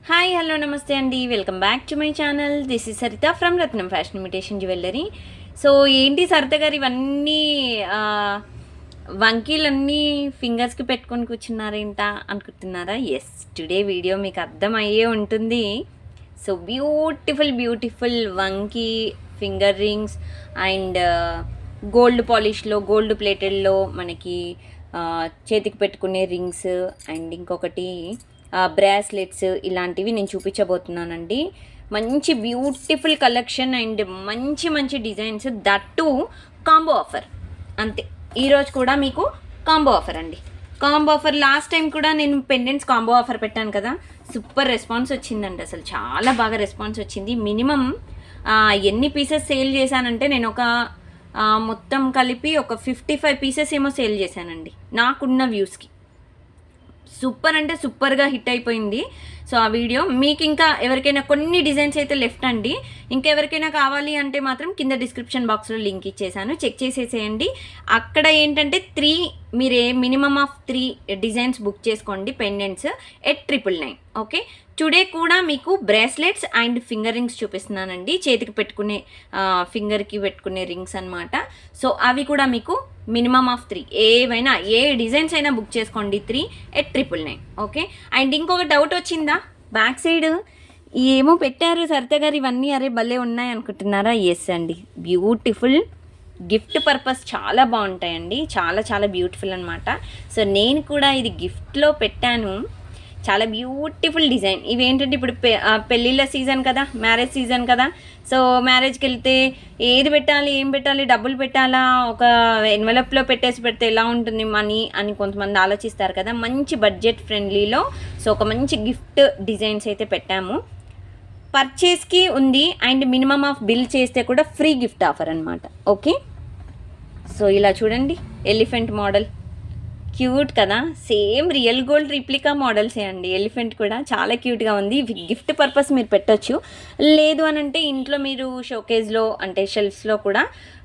Hi hello నమస్తే అండి, welcome back to my channel. This is Saritha from Ratnam fashion imitation jewellery. So ఏంటి సరిత గారు ఇవన్నీ వంకీలన్నీ ఫింగర్స్కి పెట్టుకొని కూర్చున్నారేంటా అనుకుంటున్నారా? ఎస్, టుడే వీడియో మీకు అర్థమయ్యే ఉంటుంది. సో బ్యూటిఫుల్ వంకీ ఫింగర్ రింగ్స్ అండ్ గోల్డ్ పాలిష్లో, గోల్డ్ ప్లేటెడ్లో మనకి చేతికి పెట్టుకునే రింగ్స్ అండ్ ఇంకొకటి బ్రాస్లెట్స్, ఇలాంటివి నేను చూపించబోతున్నానండి. మంచి బ్యూటిఫుల్ కలెక్షన్ అండ్ మంచి డిజైన్స్, దట్టు కాంబో ఆఫర్. అంతే, ఈరోజు కూడా మీకు కాంబో ఆఫర్ అండి. కాంబో ఆఫర్ లాస్ట్ టైం కూడా నేను పెండెంట్స్ కాంబో ఆఫర్ పెట్టాను కదా, సూపర్ రెస్పాన్స్ వచ్చిందండి. అసలు చాలా బాగా రెస్పాన్స్ వచ్చింది. మినిమం ఎన్ని పీసెస్ సేల్ చేశానంటే నేను ఒక మొత్తం కలిపి ఒక 55 పీసెస్ ఏమో సేల్ చేశానండి నాకున్న వ్యూస్కి. సూపర్ అంటే సూపర్గా హిట్ అయిపోయింది. సో ఆ వీడియో మీకు ఇంకా ఎవరికైనా కొన్ని డిజైన్స్ అయితే లెఫ్ట్ అండి, ఇంకెవరికైనా కావాలి అంటే మాత్రం కింద డిస్క్రిప్షన్ బాక్స్లో లింక్ ఇచ్చేసాను, చెక్ చేసేసేయండి. అక్కడ ఏంటంటే మీరే మినిమమ్ ఆఫ్ 3 డిజైన్స్ బుక్ చేసుకోండి పెండెంట్స్ ఎట్ 999. ఓకే, టుడే కూడా మీకు బ్రేస్లెట్స్ అండ్ ఫింగర్ రింగ్స్ చూపిస్తున్నానండి. చేతికి పెట్టుకునే ఫింగర్కి పెట్టుకునే రింగ్స్ అనమాట. సో అవి కూడా మీకు మినిమమ్ ఆఫ్ 3, ఏవైనా ఏ డిజైన్స్ అయినా బుక్ చేసుకోండి 3 ఎట్ 999. ఓకే, అండ్ ఇంకొక డౌట్ వచ్చిందా, బ్యాక్ సైడ్ ఏమో పెట్టారు సరిత గారు ఇవన్నీ, అరే భలే ఉన్నాయి అనుకుంటున్నారా? ఎస్ అండి, బ్యూటిఫుల్ గిఫ్ట్ పర్పస్ చాలా బాగుంటాయండి, చాలా బ్యూటిఫుల్ అనమాట. సో నేను కూడా ఇది గిఫ్ట్లో పెట్టాను. చాలా బ్యూటిఫుల్ డిజైన్. ఇవేంటంటే ఇప్పుడు పెళ్ళిళ్ళ సీజన్ కదా, మ్యారేజ్ సీజన్ కదా. సో మ్యారేజ్కి వెళ్తే ఏది పెట్టాలి, ఏం పెట్టాలి, డబ్బులు పెట్టాలా, ఒక ఎన్వలప్లో పెట్టేసి పెడితే ఎలా ఉంటుంది మనీ అని కొంతమంది ఆలోచిస్తారు కదా. మంచి బడ్జెట్ ఫ్రెండ్లీలో సో ఒక మంచి గిఫ్ట్ డిజైన్స్ అయితే పెట్టాము. పర్చేస్కి ఉంది అండ్ మినిమమ్ ఆఫ్ బిల్ చేస్తే కూడా ఫ్రీ గిఫ్ట్ ఆఫర్ అనమాట. ఓకే, సో ఇలా చూడండి, ఎలిఫెంట్ మోడల్ క్యూట్ కదా, సేమ్ రియల్ గోల్డ్ రిప్లికా మోడల్సే అండి. ఎలిఫెంట్ కూడా చాలా క్యూట్గా ఉంది. గిఫ్ట్ పర్పస్ మీరు పెట్టొచ్చు, లేదు అని అంటే ఇంట్లో మీరు షోకేజ్లో అంటే షెల్ఫ్స్లో కూడా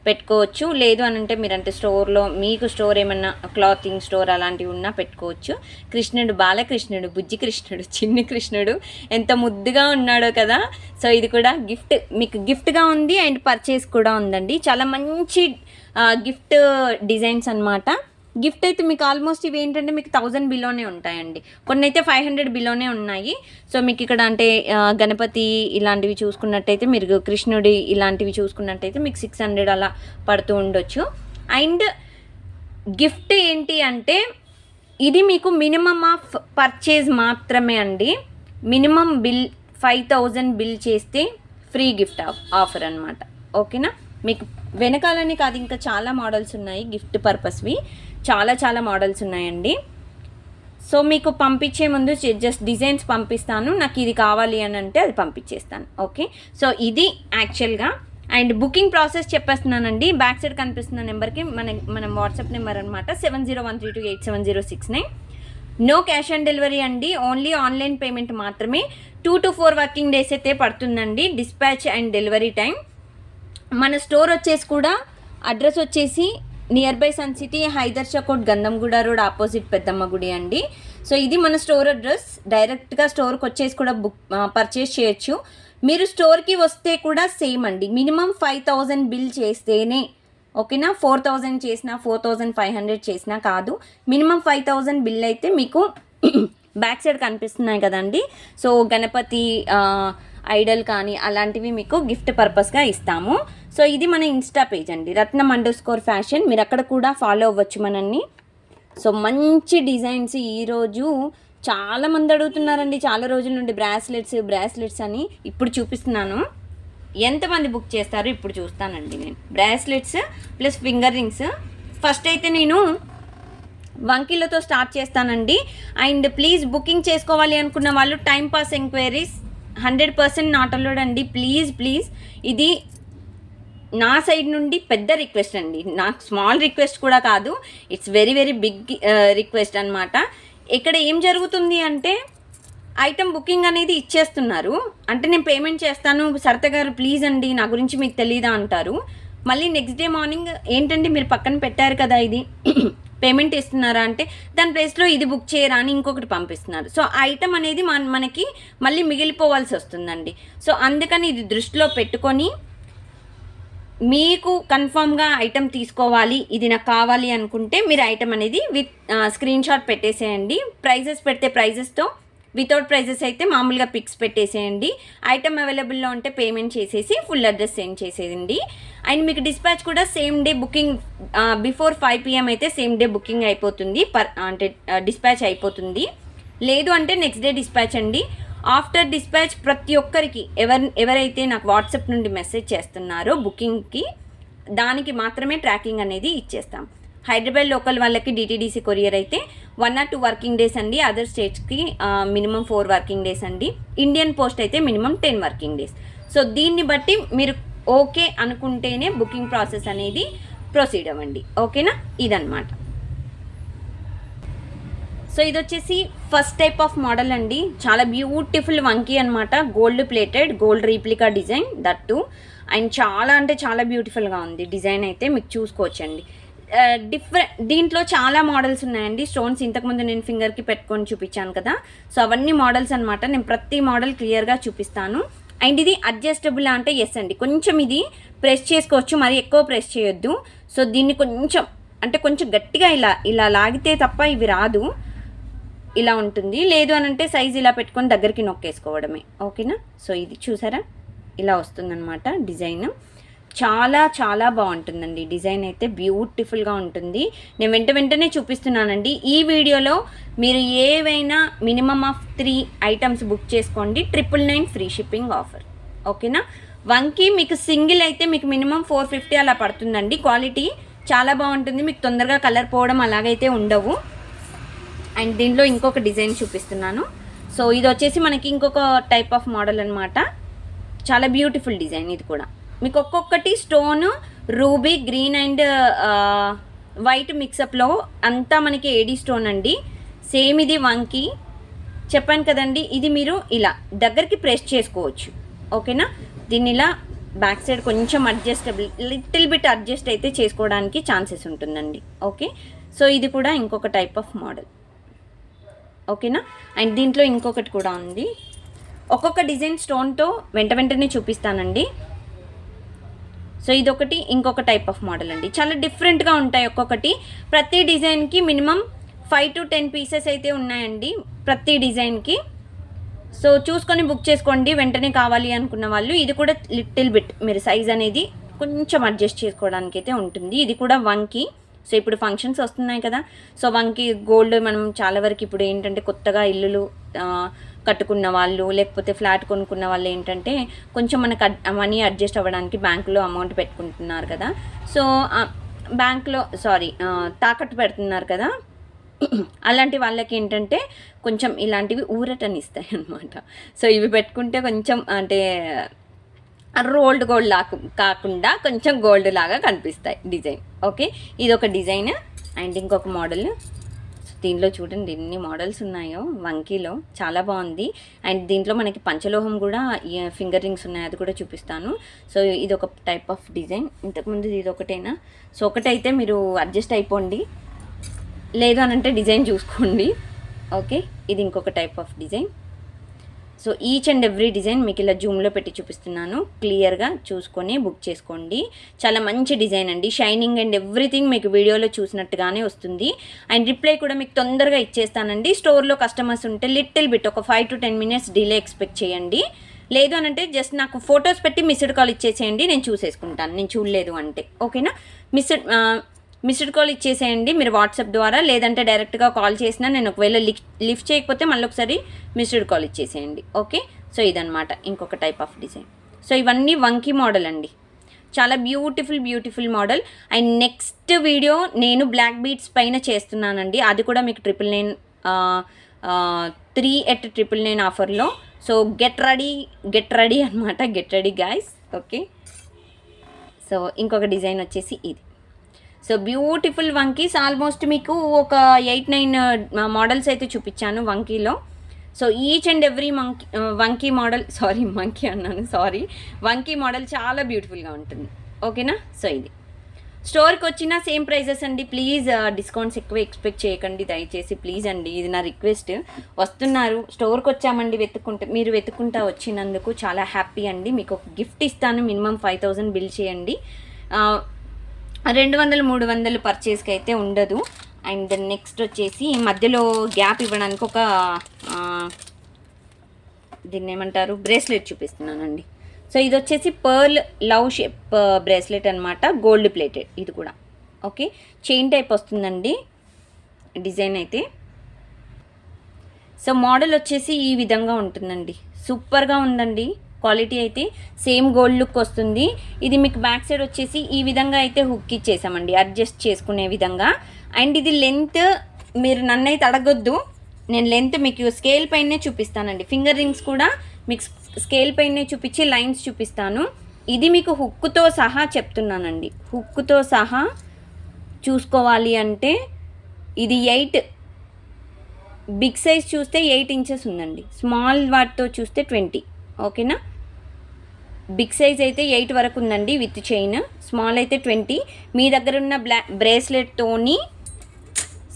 పెట్టుకోవచ్చు. లేదు అని అంటే మీరు అంటే స్టోర్లో, మీకు స్టోర్ ఏమన్నా క్లాతింగ్ స్టోర్ అలాంటివి ఉన్నా పెట్టుకోవచ్చు. కృష్ణుడు, బాలకృష్ణుడు, బుజ్జి కృష్ణుడు, చిన్ని కృష్ణుడు ఎంత ముద్దుగా ఉన్నాడో కదా. సో ఇది కూడా గిఫ్ట్, మీకు గిఫ్ట్గా ఉంది అండ్ పర్చేస్ కూడా ఉందండి. చాలా మంచి గిఫ్ట్ డిజైన్స్ అనమాట. గిఫ్ట్ అయితే మీకు ఆల్మోస్ట్ ఇవి ఏంటంటే మీకు 1000 బిలోనే ఉంటాయండి, కొన్ని అయితే 500 బిలోనే ఉన్నాయి. సో మీకు ఇక్కడ అంటే గణపతి ఇలాంటివి చూసుకున్నట్టయితే, మీరు కృష్ణుడి ఇలాంటివి చూసుకున్నట్టయితే మీకు 600 అలా పడుతూ ఉండొచ్చు. అండ్ గిఫ్ట్ ఏంటి అంటే ఇది మీకు మినిమమ్ ఆఫ్ పర్చేజ్ మాత్రమే అండి. మినిమం బిల్ 5000 బిల్ చేస్తే ఫ్రీ గిఫ్ట్ ఆఫర్ అనమాట. ఓకేనా, మీకు వెనకాలని కాదు ఇంకా చాలా మోడల్స్ ఉన్నాయి గిఫ్ట్ పర్పస్వి, చాలా మోడల్స్ ఉన్నాయండి. సో మీకు పంపించే ముందు జస్ట్ డిజైన్స్ పంపిస్తాను, నాకు ఇది కావాలి అని అంటే అది పంపించేస్తాను. ఓకే, సో ఇది యాక్చువల్గా. అండ్ బుకింగ్ ప్రాసెస్ చెప్పేస్తున్నానండి. బ్యాక్ సైడ్ కనిపిస్తున్న నెంబర్కి మనం వాట్సాప్ నెంబర్ అనమాట, 7013287069. నో క్యాష్ ఆన్ డెలివరీ అండి, ఓన్లీ ఆన్లైన్ పేమెంట్ మాత్రమే. 2 to 4 వర్కింగ్ డేస్ అయితే పడుతుందండి డిస్పాచ్ అండ్ డెలివరీ టైం. మన స్టోర్ వచ్చేసి కూడా అడ్రస్ వచ్చేసి near by Sun City, Hydershakote, Gandhamguda road, opposite Peddamma గుడి అండి. సో ఇది మన స్టోర్ అడ్రస్. డైరెక్ట్గా స్టోర్కి వచ్చేసి కూడా పర్చేస్ చేయొచ్చు. మీరు స్టోర్కి వస్తే కూడా సేమ్ అండి, మినిమం 5000 బిల్ చేస్తేనే. ఓకేనా, 4000 చేసినా 4500 చేసినా కాదు, మినిమం 5000 బిల్ అయితే మీకు బ్యాక్ సైడ్ కనిపిస్తున్నాయి కదండి. సో గణపతి ఐడల్ కానీ అలాంటివి మీకు గిఫ్ట్ పర్పస్గా ఇస్తాము. సో ఇది మన ఇన్స్టా పేజ్ అండి, Ratnam_fashion. మీరు అక్కడ కూడా ఫాలో అవ్వచ్చు మనల్ని. సో మంచి డిజైన్స్ ఈరోజు చాలామంది అడుగుతున్నారండి, చాలా రోజుల నుండి బ్రాస్లెట్స్ అని. ఇప్పుడు చూపిస్తున్నాను, ఎంతమంది బుక్ చేస్తారో ఇప్పుడు చూస్తానండి నేను. Bracelets plus finger rings. First అయితే నేను వంకీలతో స్టార్ట్ చేస్తానండి. అండ్ ప్లీజ్ బుకింగ్ చేసుకోవాలి అనుకున్న వాళ్ళు టైంపాస్ ఎంక్వైరీస్ 100% నాట్ అలౌడ్ అండి. ప్లీజ్ ఇది నా సైడ్ నుండి పెద్ద రిక్వెస్ట్ అండి, నాకు స్మాల్ రిక్వెస్ట్ కూడా కాదు, ఇట్స్ వెరీ బిగ్ రిక్వెస్ట్ అనమాట. ఇక్కడ ఏం జరుగుతుంది అంటే ఐటమ్ బుకింగ్ అనేది ఇచ్చేస్తున్నారు, అంటే నేను పేమెంట్ చేస్తాను సరిత గారు ప్లీజ్ అండి నా గురించి మీకు తెలీదా అంటారు. మళ్ళీ నెక్స్ట్ డే మార్నింగ్ ఏంటంటే మీరు పక్కన పెట్టారు కదా ఇది పేమెంట్ ఇస్తున్నారా అంటే దాని ప్లేస్లో ఇది బుక్ చేయరా అని ఇంకొకటి పంపిస్తున్నారు. సో ఐటమ్ అనేది మనకి మళ్ళీ మిగిలిపోవాల్సి వస్తుందండి. సో అందుకని ఇది దృష్టిలో పెట్టుకొని మీకు కన్ఫామ్గా ఐటమ్ తీసుకోవాలి, ఇది నాకు కావాలి అనుకుంటే మీరు ఐటమ్ అనేది విత్ స్క్రీన్ షాట్ పెట్టేసేయండి. ప్రైజెస్ పెడితే ప్రైజెస్తో, వితౌట్ ప్రైజెస్ అయితే మామూలుగా పిక్స్ పెట్టేసేయండి. ఐటమ్ అవైలబుల్లో ఉంటే పేమెంట్ చేసేసి ఫుల్ అడ్రస్ సెండ్ చేసేయండి. అండ్ మీకు డిస్పాచ్ కూడా same day booking, before 5 PM అయితే సేమ్ డే బుకింగ్ అయిపోతుంది, అంటే డిస్పాచ్ అయిపోతుంది. లేదు అంటే నెక్స్ట్ డే డిస్పాచ్ అండి. ఆఫ్టర్ డిస్పాచ్ ప్రతి ఒక్కరికి ఎవరైతే నాకు వాట్సాప్ నుండి మెసేజ్ చేస్తున్నారో బుకింగ్కి, దానికి మాత్రమే ట్రాకింగ్ అనేది ఇచ్చేస్తాం. హైదరాబాద్ లోకల్ వాళ్ళకి డిటీడీసీ కొరియర్ అయితే 1 or 2 వర్కింగ్ డేస్ అండి. అదర్ స్టేట్స్కి మినిమం 4 వర్కింగ్ డేస్ అండి. ఇండియన్ పోస్ట్ అయితే మినిమం 10 వర్కింగ్ డేస్. సో దీన్ని బట్టి మీరు ఓకే అనుకుంటేనే బుకింగ్ ప్రాసెస్ అనేది ప్రొసీడ్ అవ్వండి. ఓకేనా, ఇదన్నమాట. సో ఇది వచ్చేసి ఫస్ట్ టైప్ ఆఫ్ మోడల్ అండి. చాలా బ్యూటిఫుల్ వంకీ అనమాట. Gold plated, gold replica design that. And చాలా అంటే చాలా బ్యూటిఫుల్గా ఉంది డిజైన్ అయితే, మీకు చూసుకోవచ్చండి. దీంట్లో చాలా మోడల్స్ ఉన్నాయండి. స్టోన్స్ ఇంతకుముందు నేను ఫింగర్కి పెట్టుకొని చూపించాను కదా, సో అవన్నీ మోడల్స్ అనమాట. నేను ప్రతి మోడల్ క్లియర్గా చూపిస్తాను. అండ్ ఇది అడ్జస్టబుల్ అంటే ఎస్ అండి, కొంచెం ఇది ప్రెస్ చేసుకోవచ్చు, మరి ఎక్కువ ప్రెస్ చేయొద్దు. సో దీన్ని కొంచెం గట్టిగా ఇలా లాగితే తప్ప ఇవి రాదు, ఇలా ఉంటుంది. లేదు అని అంటే సైజ్ ఇలా పెట్టుకొని దగ్గరికి నొక్కేసుకోవడమే. ఓకేనా, సో ఇది చూసారా ఇలా వస్తుందన్నమాట డిజైన్. చాలా చాలా బాగుంటుందండి డిజైన్ అయితే, బ్యూటిఫుల్గా ఉంటుంది. నేను వెంటనే చూపిస్తున్నానండి. ఈ వీడియోలో మీరు ఏవైనా మినిమమ్ ఆఫ్ 3 ఐటమ్స్ బుక్ చేసుకోండి, 999 ఫ్రీ షిప్పింగ్ ఆఫర్. ఓకేనా, వంకి మీకు సింగిల్ అయితే మీకు మినిమం 450 అలా పడుతుందండి. క్వాలిటీ చాలా బాగుంటుంది, మీకు తొందరగా కలర్ పోవడం అలాగైతే ఉండవు. అండ్ దీంట్లో ఇంకొక డిజైన్ చూపిస్తున్నాను. సో ఇది వచ్చేసి మనకి ఇంకొక టైప్ ఆఫ్ మోడల్ అనమాట. చాలా బ్యూటిఫుల్ డిజైన్ ఇది కూడా. మీకు ఒక్కొక్కటి stone, ruby, green and white మిక్సప్లో అంతా మనకి ఏడీ స్టోన్ అండి. సేమ్ ఇది వంకి చెప్పాను కదండి. ఇది మీరు ఇలా దగ్గరికి ప్రెస్ చేసుకోవచ్చు. ఓకేనా, దీన్ని ఇలా బ్యాక్ సైడ్ కొంచెం లిటిల్ బిట్ అడ్జస్ట్ అయితే చేసుకోవడానికి ఛాన్సెస్ ఉంటుందండి. ఓకే, సో ఇది కూడా ఇంకొక టైప్ ఆఫ్ మోడల్. ఓకేనా, అండ్ దీంట్లో ఇంకొకటి కూడా ఉంది. ఒక్కొక్క డిజైన్ స్టోన్తో వెంటనే చూపిస్తానండి. సో ఇదొకటి ఇంకొక టైప్ ఆఫ్ మోడల్ అండి. చాలా డిఫరెంట్గా ఉంటాయి ఒక్కొక్కటి. ప్రతి డిజైన్కి మినిమం 5 to 10 పీసెస్ అయితే ఉన్నాయండి ప్రతి డిజైన్కి. సో చూసుకొని బుక్ చేసుకోండి వెంటనే కావాలి అనుకున్న వాళ్ళు. ఇది కూడా లిటిల్ బిట్ మీరు సైజ్ అనేది కొంచెం అడ్జస్ట్ చేసుకోవడానికి అయితే ఉంటుంది. ఇది కూడా వంకి. సో ఇప్పుడు ఫంక్షన్స్ వస్తున్నాయి కదా, సో వంకి గోల్డ్ మనం చాలా వరకు ఇప్పుడు ఏంటంటే కొత్తగా ఇల్లులు కట్టుకున్న వాళ్ళు లేకపోతే ఫ్లాట్ కొనుక్కున్న వాళ్ళు ఏంటంటే కొంచెం మనకు మనీ అడ్జస్ట్ అవ్వడానికి బ్యాంకులో అమౌంట్ పెట్టుకుంటున్నారు కదా, సో బ్యాంక్లో తాకట్టు పెడుతున్నారు కదా, అలాంటి వాళ్ళకి ఏంటంటే కొంచెం ఇలాంటివి ఊరటనిస్తాయి అన్నమాట. సో ఇవి పెట్టుకుంటే కొంచెం అంటే రోల్డ్ గోల్డ్ కాకుండా కొంచెం గోల్డ్ లాగా కనిపిస్తాయి డిజైన్. ఓకే, ఇది ఒక డిజైన్. అండ్ ఇంకొక మోడల్. దీంట్లో చూడండి ఎన్ని మోడల్స్ ఉన్నాయో వంకీలో, చాలా బాగుంది. అండ్ దీంట్లో మనకి పంచలోహం కూడా ఫింగర్ రింగ్స్ ఉన్నాయి, అది కూడా చూపిస్తాను. సో ఇది ఒక టైప్ ఆఫ్ డిజైన్. ఇంతకుముందు ఇది ఒకటేనా, సో ఒకటైతే మీరు అడ్జస్ట్ అయిపోండి, లేదు అని అంటే డిజైన్ చూసుకోండి. ఓకే, ఇది ఇంకొక type of design. So each and every design మీకు ఇలా జూమ్లో పెట్టి చూపిస్తున్నాను, క్లియర్గా చూసుకొని బుక్ చేసుకోండి. చాలా మంచి డిజైన్ అండి, షైనింగ్ అండ్ ఎవ్రీథింగ్ మీకు వీడియోలో చూసినట్టుగానే వస్తుంది. అండ్ రిప్లై కూడా మీకు తొందరగా ఇచ్చేస్తానండి. స్టోర్లో కస్టమర్స్ ఉంటే లిటిల్ బిట్ ఒక 5 to 10 minutes డిలే ఎక్స్పెక్ట్ చేయండి. లేదు అని అంటే జస్ట్ నాకు ఫొటోస్ పెట్టి మిస్డ్ కాల్ ఇచ్చేసేయండి, నేను చూసేసుకుంటాను నేను చూడలేదు అంటే. ఓకేనా, మిస్డ్ కాల్ ఇచ్చేసేయండి మీరు వాట్సాప్ ద్వారా, లేదంటే డైరెక్ట్గా కాల్ చేసినా నేను ఒకవేళ లిఫ్ట్ చేయకపోతే మళ్ళీ ఒకసారి మిస్డ్ కాల్ ఇచ్చేసేయండి. ఓకే, సో ఇదనమాట ఇంకొక టైప్ ఆఫ్ డిజైన్. సో ఇవన్నీ వంకీ మోడల్ అండి, చాలా beautiful model. And next video నేను బ్లాక్ బీడ్స్ పైన చేస్తున్నానండి, అది కూడా మీకు 3 at 999 ఆఫర్లో. సో గెట్ రెడీ అనమాట, get ready guys. Okay, so ఇంకొక డిజైన్ వచ్చేసి ఇది. సో బ్యూటిఫుల్ వంకీస్, ఆల్మోస్ట్ మీకు ఒక 8-9 మోడల్స్ అయితే చూపించాను వంకీలో. సో ఈచ్ అండ్ ఎవ్రీ వంకీ మోడల్ వంకీ మోడల్ చాలా బ్యూటిఫుల్గా ఉంటుంది. ఓకేనా, సో ఇది స్టోర్కి వచ్చిన సేమ్ ప్రైజెస్ అండి. ప్లీజ్ డిస్కౌంట్స్ ఎక్కువ ఎక్స్పెక్ట్ చేయకండి దయచేసి, ప్లీజ్ అండి, ఇది నా రిక్వెస్ట్. వస్తున్నారు, స్టోర్కి వచ్చామండి, మీరు వెతుక్కుంటా వచ్చినందుకు చాలా హ్యాపీ అండి. మీకు ఒక గిఫ్ట్ ఇస్తాను, మినిమం 5000 బిల్ చేయండి. 200-300 పర్చేస్కి అయితే ఉండదు. అండ్ నెక్స్ట్ వచ్చేసి మధ్యలో గ్యాప్ ఇవ్వడానికి ఒక దీన్ని ఏమంటారు, బ్రేస్లెట్ చూపిస్తున్నానండి. సో ఇది వచ్చేసి పర్ల్ లవ్ షేప్ బ్రేస్లెట్ అనమాట, గోల్డ్ ప్లేటెడ్. ఇది కూడా ఓకే, చైన్ టైప్ వస్తుందండి డిజైన్ అయితే. సో మోడల్ వచ్చేసి ఈ విధంగా ఉంటుందండి, సూపర్గా ఉందండి. క్వాలిటీ అయితే సేమ్ గోల్డ్ లుక్ వస్తుంది. ఇది మీకు బ్యాక్ సైడ్ వచ్చేసి ఈ విధంగా అయితే హుక్ ఇచ్చేసామండి, అడ్జస్ట్ చేసుకునే విధంగా. అండ్ ఇది లెంత్ మీరు నన్నైతే అడగొద్దు, నేను లెంత్ మీకు స్కేల్ పైనే చూపిస్తానండి. ఫింగర్ రింగ్స్ కూడా మీకు స్కేల్ పైనే చూపించి లైన్స్ చూపిస్తాను. ఇది మీకు హుక్తో సహా చెప్తున్నానండి, హుక్తో సహా చూసుకోవాలి అంటే ఇది 8, బిగ్ సైజ్ చూస్తే 8 ఇంచెస్ ఉందండి, స్మాల్ వాటితో చూస్తే 20. ఓకేనా, బిగ్ సైజ్ అయితే 8 వరకు ఉందండి విత్ చైన్, స్మాల్ అయితే 20. మీ దగ్గర ఉన్న బ్రేస్లెట్తోని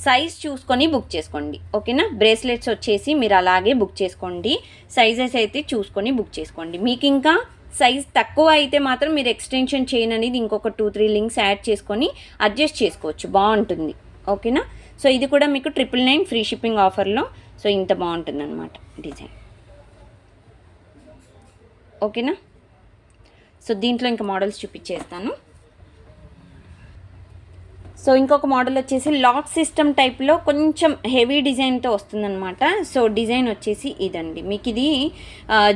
సైజ్ చూసుకొని బుక్ చేసుకోండి. ఓకేనా, బ్రేస్లెట్స్ వచ్చేసి మీరు అలాగే బుక్ చేసుకోండి, సైజెస్ అయితే చూసుకొని బుక్ చేసుకోండి. మీకు ఇంకా సైజ్ తక్కువ అయితే మాత్రం మీరు ఎక్స్టెన్షన్ చైన్ అనేది ఇంకొక 2-3 లింక్స్ యాడ్ చేసుకొని అడ్జస్ట్ చేసుకోవచ్చు, బాగుంటుంది. ఓకేనా, సో ఇది కూడా మీకు 999 ఫ్రీ షిప్పింగ్ ఆఫర్లో. సో ఇంత బాగుంటుంది అనమాట డిజైన్. ఓకేనా, సో దీంట్లో ఇంకా మోడల్స్ చూపించేస్తాను. సో ఇంకొక మోడల్ వచ్చేసి లాక్ సిస్టమ్ టైప్లో కొంచెం హెవీ డిజైన్తో వస్తుందన్నమాట. సో డిజైన్ వచ్చేసి ఇదండి, మీకు ఇది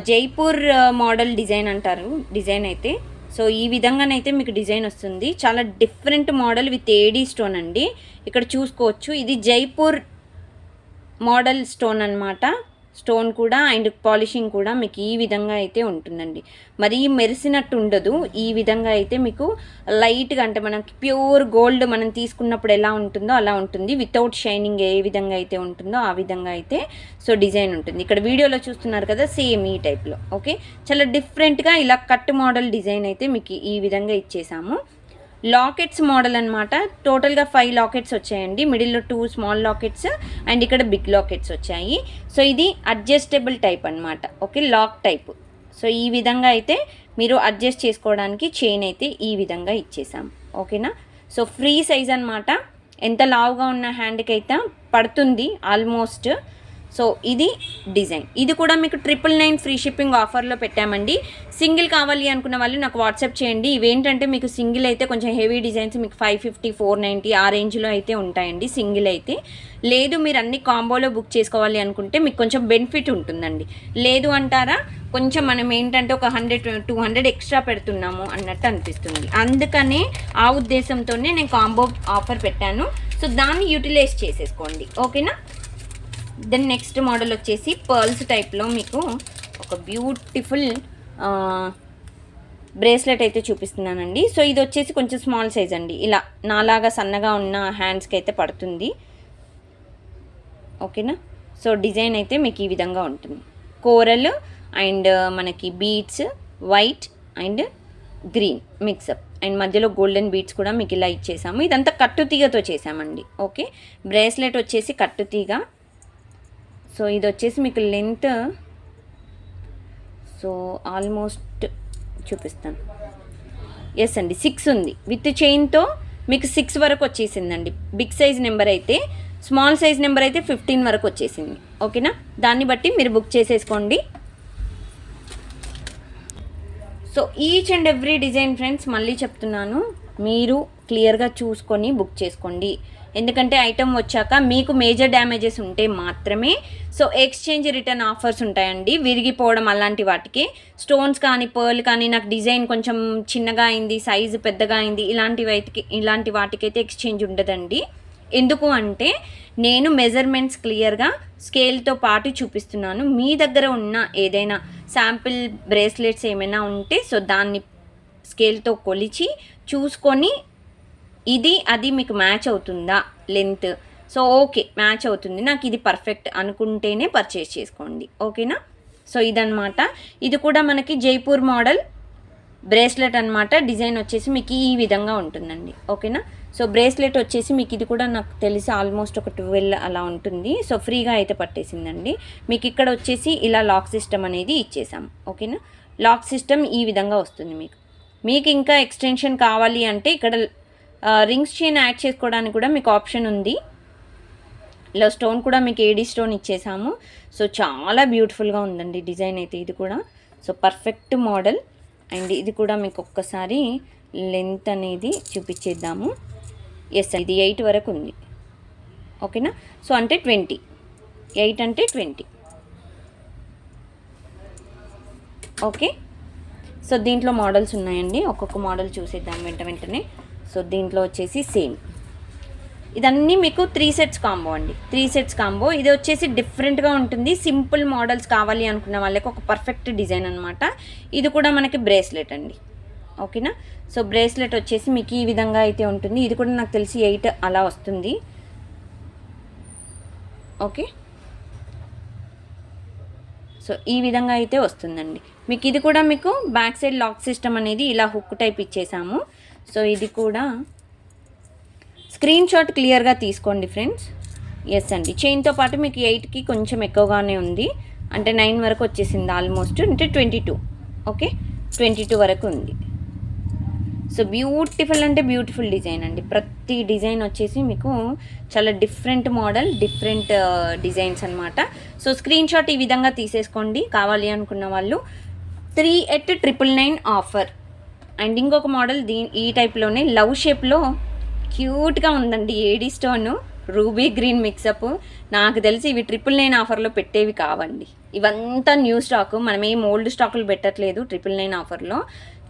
జైపూర్ మోడల్ డిజైన్ అంటారు డిజైన్ అయితే. సో ఈ విధంగానైతే మీకు డిజైన్ వస్తుంది, చాలా different model with AD stone అండి. ఇక్కడ చూసుకోవచ్చు, ఇది జైపూర్ మోడల్ స్టోన్ అనమాట. స్టోన్ కూడా అండ్ పాలిషింగ్ కూడా మీకు ఈ విధంగా అయితే ఉంటుందండి, మరీ మెరిసినట్టు ఉండదు. ఈ విధంగా అయితే మీకు లైట్గా, అంటే మనకి ప్యూర్ గోల్డ్ మనం తీసుకున్నప్పుడు ఎలా ఉంటుందో అలా ఉంటుంది, వితౌట్ షైనింగ్ ఏ విధంగా అయితే ఉంటుందో ఆ విధంగా అయితే సో డిజైన్ ఉంటుంది. ఇక్కడ వీడియోలో చూస్తున్నారు కదా, సేమ్ ఈ టైప్లో. ఓకే, చాలా డిఫరెంట్గా ఇలా కట్ మోడల్ డిజైన్ అయితే మీకు ఈ విధంగా ఇచ్చేసాము. లాకెట్స్ మోడల్ అనమాట, టోటల్గా 5 లాకెట్స్ వచ్చాయండి, మిడిల్లో 2 స్మాల్ లాకెట్స్ అండ్ ఇక్కడ బిగ్ లాకెట్స్ వచ్చాయి. సో ఇది అడ్జస్టబుల్ టైప్ అనమాట. Okay, lock type. సో ఈ విధంగా అయితే మీరు అడ్జస్ట్ చేసుకోవడానికి చైన్ అయితే ఈ విధంగా ఇచ్చేసాం. ఓకేనా, సో ఫ్రీ సైజ్ అనమాట, ఎంత లావుగా ఉన్న హ్యాండ్కి అయితే పడుతుంది ఆల్మోస్ట్. సో ఇది డిజైన్, ఇది కూడా మీకు 999 ఫ్రీ షిప్పింగ్ ఆఫర్లో పెట్టామండి. సింగిల్ కావాలి అనుకున్న వాళ్ళు నాకు వాట్సాప్ చేయండి. ఇవేంటంటే మీకు సింగిల్ అయితే కొంచెం హెవీ డిజైన్స్ మీకు 550, 490 ఆ రేంజ్లో అయితే ఉంటాయండి సింగిల్ అయితే. లేదు మీరు అన్ని కాంబోలో బుక్ చేసుకోవాలి అనుకుంటే మీకు కొంచెం బెనిఫిట్ ఉంటుందండి. లేదు అంటారా, కొంచెం మనం ఏంటంటే ఒక 100-200 ఎక్స్ట్రా పెడుతున్నాము అన్నట్టు అనిపిస్తుంది, అందుకనే ఆ ఉద్దేశంతోనే నేను కాంబో ఆఫర్ పెట్టాను. సో దాన్ని యూటిలైజ్ చేసేసుకోండి. ఓకేనా, దెన్ నెక్స్ట్ మోడల్ వచ్చేసి పర్ల్స్ టైప్లో మీకు ఒక బ్యూటిఫుల్ బ్రేస్లెట్ అయితే చూపిస్తున్నానండి. సో ఇది వచ్చేసి కొంచెం స్మాల్ సైజ్ అండి, ఇలా నాలాగా సన్నగా ఉన్న హ్యాండ్స్కి అయితే పడుతుంది. ఓకేనా, సో డిజైన్ అయితే మీకు ఈ విధంగా ఉంటుంది, కోరల్ అండ్ మనకి beads white and green mix up and మధ్యలో గోల్డెన్ బీడ్స్ కూడా మీకు ఇలా ఇచ్చేసాము. ఇదంతా కట్టుతీగతో చేసామండి. ఓకే, బ్రేస్లెట్ వచ్చేసి కట్టుతీగ. సో ఇది వచ్చేసి మీకు లెంత్, సో ఆల్మోస్ట్ చూపిస్తాను, ఎస్ అండి 6 ఉంది, విత్ చైన్తో మీకు 6 వరకు వచ్చేసిందండి. బిగ్ సైజ్ నెంబర్ అయితే, స్మాల్ సైజ్ నెంబర్ అయితే 15 వరకు వచ్చేసింది. ఓకేనా, దాన్ని బట్టి మీరు బుక్ చేసేసుకోండి. So each and every design friends మళ్ళీ చెప్తున్నాను, మీరు క్లియర్గా చూసుకొని బుక్ చేసుకోండి. ఎందుకంటే ఐటమ్ వచ్చాక మీకు మేజర్ డ్యామేజెస్ ఉంటే మాత్రమే సో ఎక్స్చేంజ్ రిటర్న్ ఆఫర్స్ ఉంటాయండి, విరిగిపోవడం అలాంటి వాటికి. స్టోన్స్ కానీ పర్ల్ కానీ నాకు డిజైన్ కొంచెం చిన్నగా అయింది, సైజు పెద్దగా అయింది, ఇలాంటి వాటికైతే ఎక్స్చేంజ్ ఉండదండి. ఎందుకు అంటే నేను మెజర్మెంట్స్ క్లియర్గా స్కేల్తో పాటు చూపిస్తున్నాను. మీ దగ్గర ఉన్న ఏదైనా శాంపిల్ బ్రేస్లెట్స్ ఏమైనా ఉంటే సో దాన్ని స్కేల్తో కొలిచి చూసుకొని ఇది అది మీకు మ్యాచ్ అవుతుందా లెంత్, సో ఓకే మ్యాచ్ అవుతుంది నాకు ఇది పర్ఫెక్ట్ అనుకుంటేనే పర్చేస్ చేసుకోండి. ఓకేనా, సో ఇదన్నమాట. ఇది కూడా మనకి జైపూర్ మోడల్ బ్రేస్లెట్ అనమాట. డిజైన్ వచ్చేసి మీకు ఈ విధంగా ఉంటుందండి. ఓకేనా. సో బ్రేస్లెట్ వచ్చేసి మీకు ఇది కూడా నాకు తెలిసి ఆల్మోస్ట్ ఒక 12 అలా ఉంటుంది. సో ఫ్రీగా అయితే పట్టేసిందండి. మీకు ఇక్కడ వచ్చేసి ఇలా లాక్ సిస్టమ్ అనేది ఇచ్చేసాము. ఓకేనా. లాక్ సిస్టమ్ ఈ విధంగా వస్తుంది. మీకు ఇంకా ఎక్స్టెన్షన్ కావాలి అంటే ఇక్కడ రింగ్స్ చైన్ యాడ్ చేసుకోవడానికి కూడా మీకు ఆప్షన్ ఉంది. ఇలా స్టోన్ కూడా మీకు ఏడీ స్టోన్ ఇచ్చేసాము. సో చాలా బ్యూటిఫుల్గా ఉందండి డిజైన్ అయితే ఇది కూడా. So perfect model. అండ్ ఇది కూడా మీకు ఒక్కసారి లెంత్ అనేది చూపించేద్దాము. ఎస్, ఇది 8 వరకు ఉంది. ఓకేనా. సో అంటే 20, 8 అంటే 20. ఓకే. సో దీంట్లో మోడల్స్ ఉన్నాయండి. ఒక్కొక్క మోడల్ చూసేద్దాం వెంటనే. సో దీంట్లో వచ్చేసి సేమ్ ఇదన్నీ మీకు 3 సెట్స్ కాంబో అండి. 3 సెట్స్ కాంబో. ఇది వచ్చేసి డిఫరెంట్గా ఉంటుంది. సింపుల్ మోడల్స్ కావాలి అనుకున్న వాళ్ళకి ఒక పర్ఫెక్ట్ డిజైన్ అనమాట. ఇది కూడా మనకి బ్రేస్లెట్ అండి. ఓకేనా. సో బ్రేస్లెట్ వచ్చేసి మీకు ఈ విధంగా అయితే ఉంటుంది. ఇది కూడా నాకు తెలిసి 8 అలా వస్తుంది. ఓకే. సో ఈ విధంగా అయితే వస్తుందండి మీకు. ఇది కూడా మీకు బ్యాక్ సైడ్ లాక్ సిస్టమ్ అనేది ఇలా హుక్ టైప్ ఇచ్చేసాము. సో ఇది కూడా స్క్రీన్ షాట్ క్లియర్గా తీసుకోండి ఫ్రెండ్స్. ఎస్ అండి. చైన్తో పాటు మీకు 8కి కొంచెం ఎక్కువగానే ఉంది. అంటే 9 వరకు వచ్చేసింది ఆల్మోస్ట్. అంటే 22. ఓకే, 22 వరకు ఉంది. సో బ్యూటిఫుల్ అంటే బ్యూటిఫుల్ డిజైన్ అండి. ప్రతి డిజైన్ వచ్చేసి మీకు చాలా డిఫరెంట్ మోడల్, డిఫరెంట్ డిజైన్స్ అనమాట. సో స్క్రీన్ షాట్ ఈ విధంగా తీసేసుకోండి కావాలి అనుకున్న వాళ్ళు. 3@999 ఆఫర్. అండ్ ఇంకొక మోడల్ ఈ టైప్లోనే లవ్ షేప్లో క్యూట్గా ఉందండి. AD stone ruby green mix up. నాకు తెలిసి ఇవి 999 ఆఫర్లో పెట్టేవి కావండి. ఇవంతా న్యూ స్టాక్. మనం ఏం ఓల్డ్ స్టాకులు పెట్టట్లేదు 999 ఆఫర్లో.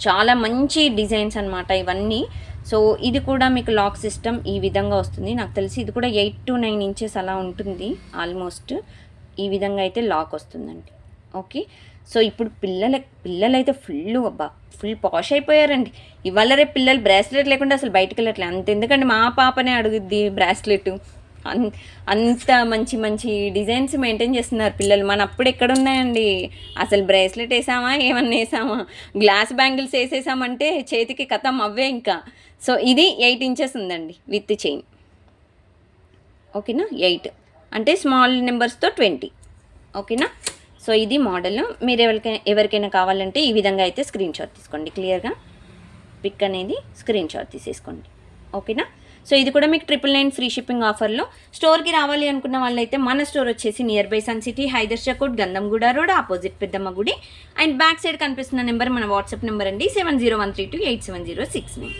చాలా మంచి డిజైన్స్ అనమాట ఇవన్నీ. సో ఇది కూడా మీకు లాక్ సిస్టమ్ ఈ విధంగా వస్తుంది. నాకు తెలిసి ఇది కూడా 8 to 9 ఇంచెస్ అలా ఉంటుంది ఆల్మోస్ట్. ఈ విధంగా అయితే లాక్ వస్తుందండి. ఓకే. సో ఇప్పుడు పిల్లలైతే ఫుల్ పాష్ అయిపోయారండి. ఇవాళ రేపు పిల్లలు బ్రాస్లెట్ లేకుండా అసలు బయటకు వెళ్ళట్లేదు. అంతెందుకండి మా పాపనే అడుగుద్ది బ్రాస్లెట్. అంత మంచి డిజైన్స్ మెయింటైన్ చేస్తున్నారు పిల్లలు. మన అప్పుడు ఎక్కడున్నాయండి అసలు. బ్రేస్లెట్ వేసామా, ఏమన్నా వేసామా, గ్లాస్ బ్యాంగిల్స్ వేసేసామంటే చేతికి కథం అవే ఇంకా. సో ఇది 8 ఇంచెస్ ఉందండి విత్ చైన్. ఓకేనా. 8 అంటే స్మాల్ నెంబర్స్తో 20. ఓకేనా. సో ఇది మోడల్. మీరు ఎవరికైనా కావాలంటే ఈ విధంగా అయితే స్క్రీన్ షాట్ తీసుకోండి. క్లియర్గా పిక్ అనేది స్క్రీన్ షాట్ తీసేసుకోండి. ఓకేనా. సో ఇది కూడా మీకు 999 ఫ్రీ షిప్పింగ్ ఆఫర్లో. స్టోర్కి రావాలి అనుకున్న వాళ్ళైతే మన స్టోర్ వచ్చేసి near by Sun City, Hydershakote, Gandhamguda road, opposite Peddamma గుడి. అండ్ బ్యాక్ సైడ్ కనిపిస్తున్న నెంబర్ మన వాట్సాప్ నెంబర్ అండి, 7013287069.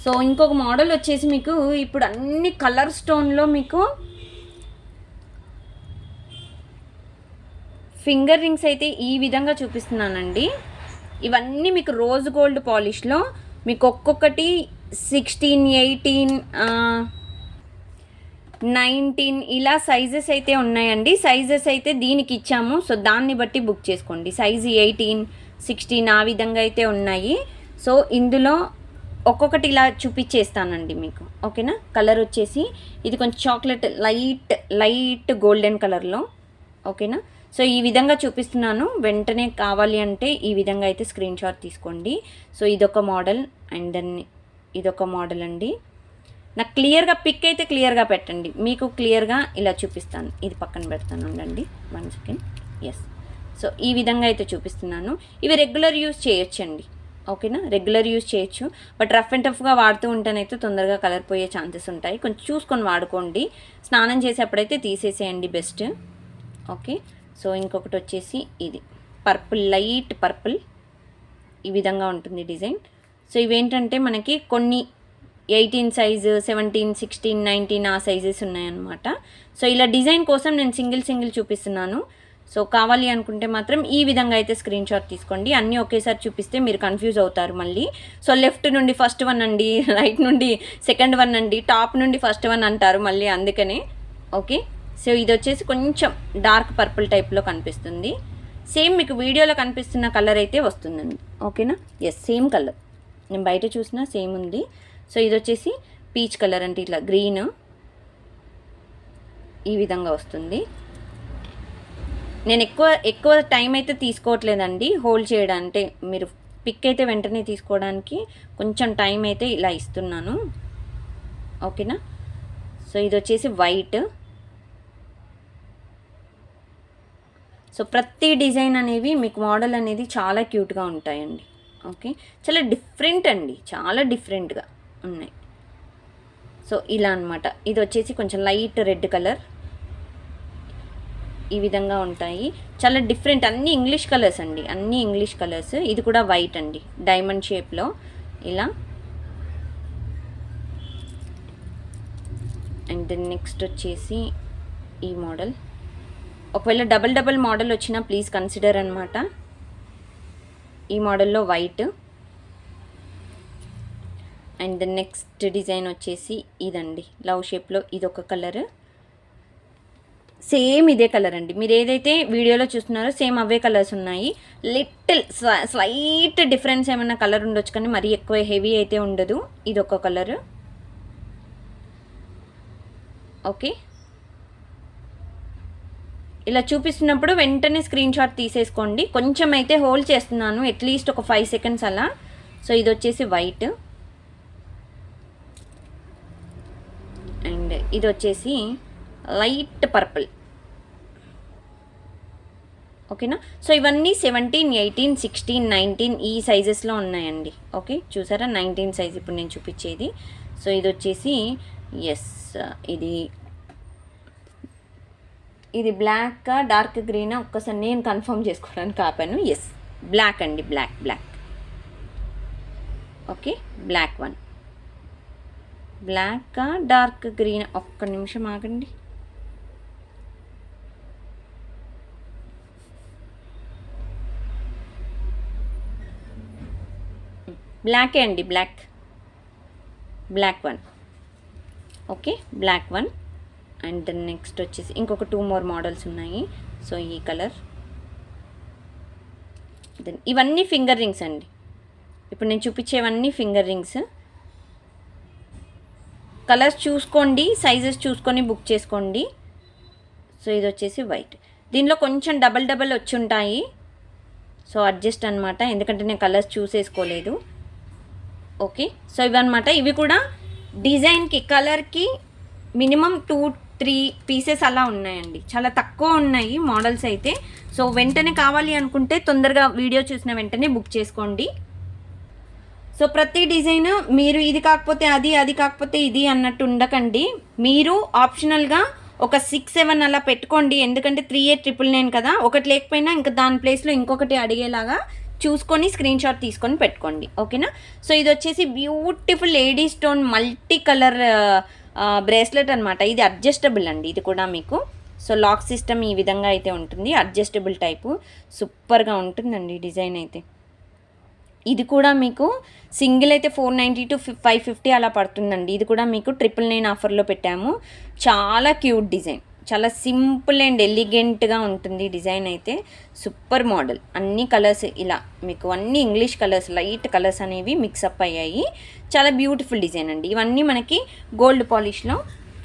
సో ఇంకొక మోడల్ వచ్చేసి మీకు ఇప్పుడు అన్ని కలర్ స్టోన్లో మీకు ఫింగర్ రింగ్స్ అయితే ఈ విధంగా చూపిస్తున్నానండి. ఇవన్నీ మీకు రోజ్ గోల్డ్ పాలిష్లో మీకు ఒక్కొక్కటి 16, 18, 19 ఇలా సైజెస్ అయితే ఉన్నాయండి. సైజెస్ అయితే దీనికి ఇచ్చాము. సో దాన్ని బట్టి బుక్ చేసుకోండి. సైజు 18, 16 ఆ విధంగా అయితే ఉన్నాయి. సో ఇందులో ఒక్కొక్కటి ఇలా చూపించేస్తానండి మీకు. ఓకేనా. కలర్ వచ్చేసి ఇది కొంచెం చాక్లెట్ లైట్ గోల్డెన్ కలర్లో. ఓకేనా. సో ఈ విధంగా చూపిస్తున్నాను. వెంటనే కావాలి అంటే ఈ విధంగా అయితే స్క్రీన్ షాట్ తీసుకోండి. సో ఇదొక మోడల్ అండ్ దెన్ ఇదొక మోడల్ అండి. నాకు క్లియర్గా పిక్ అయితే క్లియర్గా పెట్టండి. మీకు క్లియర్గా ఇలా చూపిస్తాను. ఇది పక్కన పెడతాను ఉండండి 1 సెకండ్. ఎస్. సో ఈ విధంగా అయితే చూపిస్తున్నాను. ఇవి రెగ్యులర్ యూజ్ చేయొచ్చండి. ఓకేనా. రెగ్యులర్ యూజ్ చేయొచ్చు. బట్ రఫ్ అండ్ టఫ్గా వాడుతూ ఉంటేనైతే తొందరగా కలర్ పోయే ఛాన్సెస్ ఉంటాయి. కొంచెం చూసుకొని వాడుకోండి. స్నానం చేసేప్పుడైతే తీసేసేయండి బెస్ట్. ఓకే. సో ఇంకొకటి వచ్చేసి ఇది లైట్ పర్పుల్ ఈ విధంగా ఉంటుంది డిజైన్. సో ఇవేంటంటే మనకి కొన్ని 18 సైజు, 17, 16, 19 ఆ సైజెస్ ఉన్నాయన్నమాట. సో ఇలా డిజైన్ కోసం నేను సింగిల్ చూపిస్తున్నాను. సో కావాలి అనుకుంటే మాత్రం ఈ విధంగా అయితే స్క్రీన్ షాట్ తీసుకోండి. అన్నీ ఒకేసారి చూపిస్తే మీరు కన్ఫ్యూజ్ అవుతారు మళ్ళీ. సో లెఫ్ట్ నుండి ఫస్ట్ 1 అండి, రైట్ నుండి సెకండ్ 1 అండి, టాప్ నుండి ఫస్ట్ 1 అంటారు మళ్ళీ, అందుకనే. ఓకే. సో ఇది వచ్చేసి కొంచెం డార్క్ పర్పుల్ టైప్లో కనిపిస్తుంది. సేమ్ మీకు వీడియోలో కనిపిస్తున్న కలర్ అయితే వస్తుందండి. ఓకేనా. ఎస్, సేమ్ కలర్ నేను బయట చూసినా సేమ్ ఉంది. సో ఇది వచ్చేసి పీచ్ కలర్ అంటే ఇట్లా గ్రీన్ ఈ విధంగా వస్తుంది. నేను ఎక్కువ టైం అయితే తీసుకోవట్లేదండి హోల్డ్ చేయడానికి. మీరు పిక్ అయితే వెంటనే తీసుకోవడానికి కొంచెం టైం అయితే ఇలా ఇస్తున్నాను. ఓకేనా. సో ఇది వచ్చేసి వైట్. సో ప్రతి డిజైన్ అనేవి మీకు మోడల్ అనేది చాలా క్యూట్గా ఉంటాయండి. ఓకే, చాలా డిఫరెంట్ అండి, చాలా డిఫరెంట్గా ఉన్నాయి. సో ఇలా అనమాట. ఇది వచ్చేసి కొంచెం లైట్ రెడ్ కలర్, ఈ విధంగా ఉంటాయి. చాలా డిఫరెంట్, అన్నీ ఇంగ్లీష్ కలర్స్ అండి, అన్నీ ఇంగ్లీష్ కలర్స్. ఇది కూడా వైట్ అండి, డైమండ్ షేప్లో ఇలా. అండ్ నెక్స్ట్ వచ్చేసి ఈ మోడల్. ఒకవేళ డబల్ మోడల్ వచ్చినా ప్లీజ్ కన్సిడర్ అనమాట. ఈ మోడల్లో వైట్. అండ్ నెక్స్ట్ డిజైన్ వచ్చేసి ఇదండి, లవ్ షేప్లో ఇదొక కలర్. సేమ్ ఇదే కలర్ అండి, మీరు ఏదైతే వీడియోలో చూస్తున్నారో సేమ్ అవే కలర్స్ ఉన్నాయి. లిటిల్ స్లైట్ డిఫరెన్స్ ఏమైనా కలర్ ఉండొచ్చు, కానీ మరీ ఎక్కువ హెవీ అయితే ఉండదు. ఇదొక కలర్. ఓకే, ఇలా చూపిస్తున్నప్పుడు వెంటనే స్క్రీన్ షాట్ తీసేసుకోండి. కొంచెం అయితే హోల్డ్ చేస్తున్నాను, అట్లీస్ట్ ఒక 5 సెకండ్స్ అలా. సో ఇది వచ్చేసి వైట్. అండ్ ఇది వచ్చేసి లైట్ పర్పుల్. ఓకేనా. సో ఇవన్నీ 17, 18, 16, 19 ఈ సైజెస్లో ఉన్నాయండి. ఓకే, చూసారా 19 సైజ్ ఇప్పుడు నేను చూపించేది. సో ఇది వచ్చేసి ఇది బ్లాక్ డార్క్ గ్రీన్ ఒక్కసారి నేను కన్ఫర్మ్ చేసుకోవడానికి ఆపాను. బ్లాక్ అండి, black. Okay, black one. Black dark green, ఒక్క నిమిషం ఆగండి. బ్లాకే అండి, black one. Okay, black one. And next వచ్చేసి ఇంకొక 2 more మోడల్స్ ఉన్నాయి. సో ఈ కలర్. దెన్ ఇవన్నీ ఫింగర్ రింగ్స్ అండి, ఇప్పుడు నేను చూపించేవన్నీ ఫింగర్ రింగ్స్. కలర్స్ చూసుకోండి, సైజెస్ చూసుకొని బుక్ చేసుకోండి. సో ఇది వచ్చేసి వైట్. దీనిలో కొంచెం డబల్ వచ్చి ఉంటాయి. సో అడ్జస్ట్ అనమాట, ఎందుకంటే నేను కలర్స్ చూసేసుకోలేదు. ఓకే, సో ఇవన్నమాట. ఇవి కూడా డిజైన్కి కలర్కి మినిమం 2-3 పీసెస్ అలా ఉన్నాయండి, చాలా తక్కువ ఉన్నాయి మోడల్స్ అయితే. సో వెంటనే కావాలి అనుకుంటే తొందరగా వీడియో చూసిన వెంటనే బుక్ చేసుకోండి. సో ప్రతి డిజైన్ మీరు ఇది కాకపోతే అది కాకపోతే ఇది అన్నట్టు ఉండకండి. మీరు ఆప్షనల్గా ఒక 6-7 అలా పెట్టుకోండి, ఎందుకంటే 3899 కదా. ఒకటి లేకపోయినా ఇంకా దాని ప్లేస్లో ఇంకొకటి అడిగేలాగా చూసుకొని స్క్రీన్ షాట్ తీసుకొని పెట్టుకోండి. ఓకేనా. సో ఇది వచ్చేసి beautiful lady stone multi colour bracelet అనమాట. ఇది అడ్జస్టబుల్ అండి, ఇది కూడా మీకు. సో లాక్ సిస్టమ్ ఈ విధంగా అయితే ఉంటుంది, అడ్జస్టబుల్ టైపు. సూపర్గా ఉంటుందండి డిజైన్ అయితే. ఇది కూడా మీకు సింగిల్ అయితే 490 to 550 అలా పడుతుందండి. ఇది కూడా మీకు 999 ఆఫర్లో పెట్టాము. చాలా క్యూట్ డిజైన్, చాలా సింపుల్ అండ్ ఎలిగెంట్గా ఉంటుంది డిజైన్ అయితే. సూపర్ మోడల్, అన్ని కలర్స్ ఇలా మీకు అన్ని ఇంగ్లీష్ కలర్స్, లైట్ కలర్స్ అనేవి మిక్సప్ అయ్యాయి. చాలా బ్యూటిఫుల్ డిజైన్ అండి. ఇవన్నీ మనకి గోల్డ్ పాలిష్లో.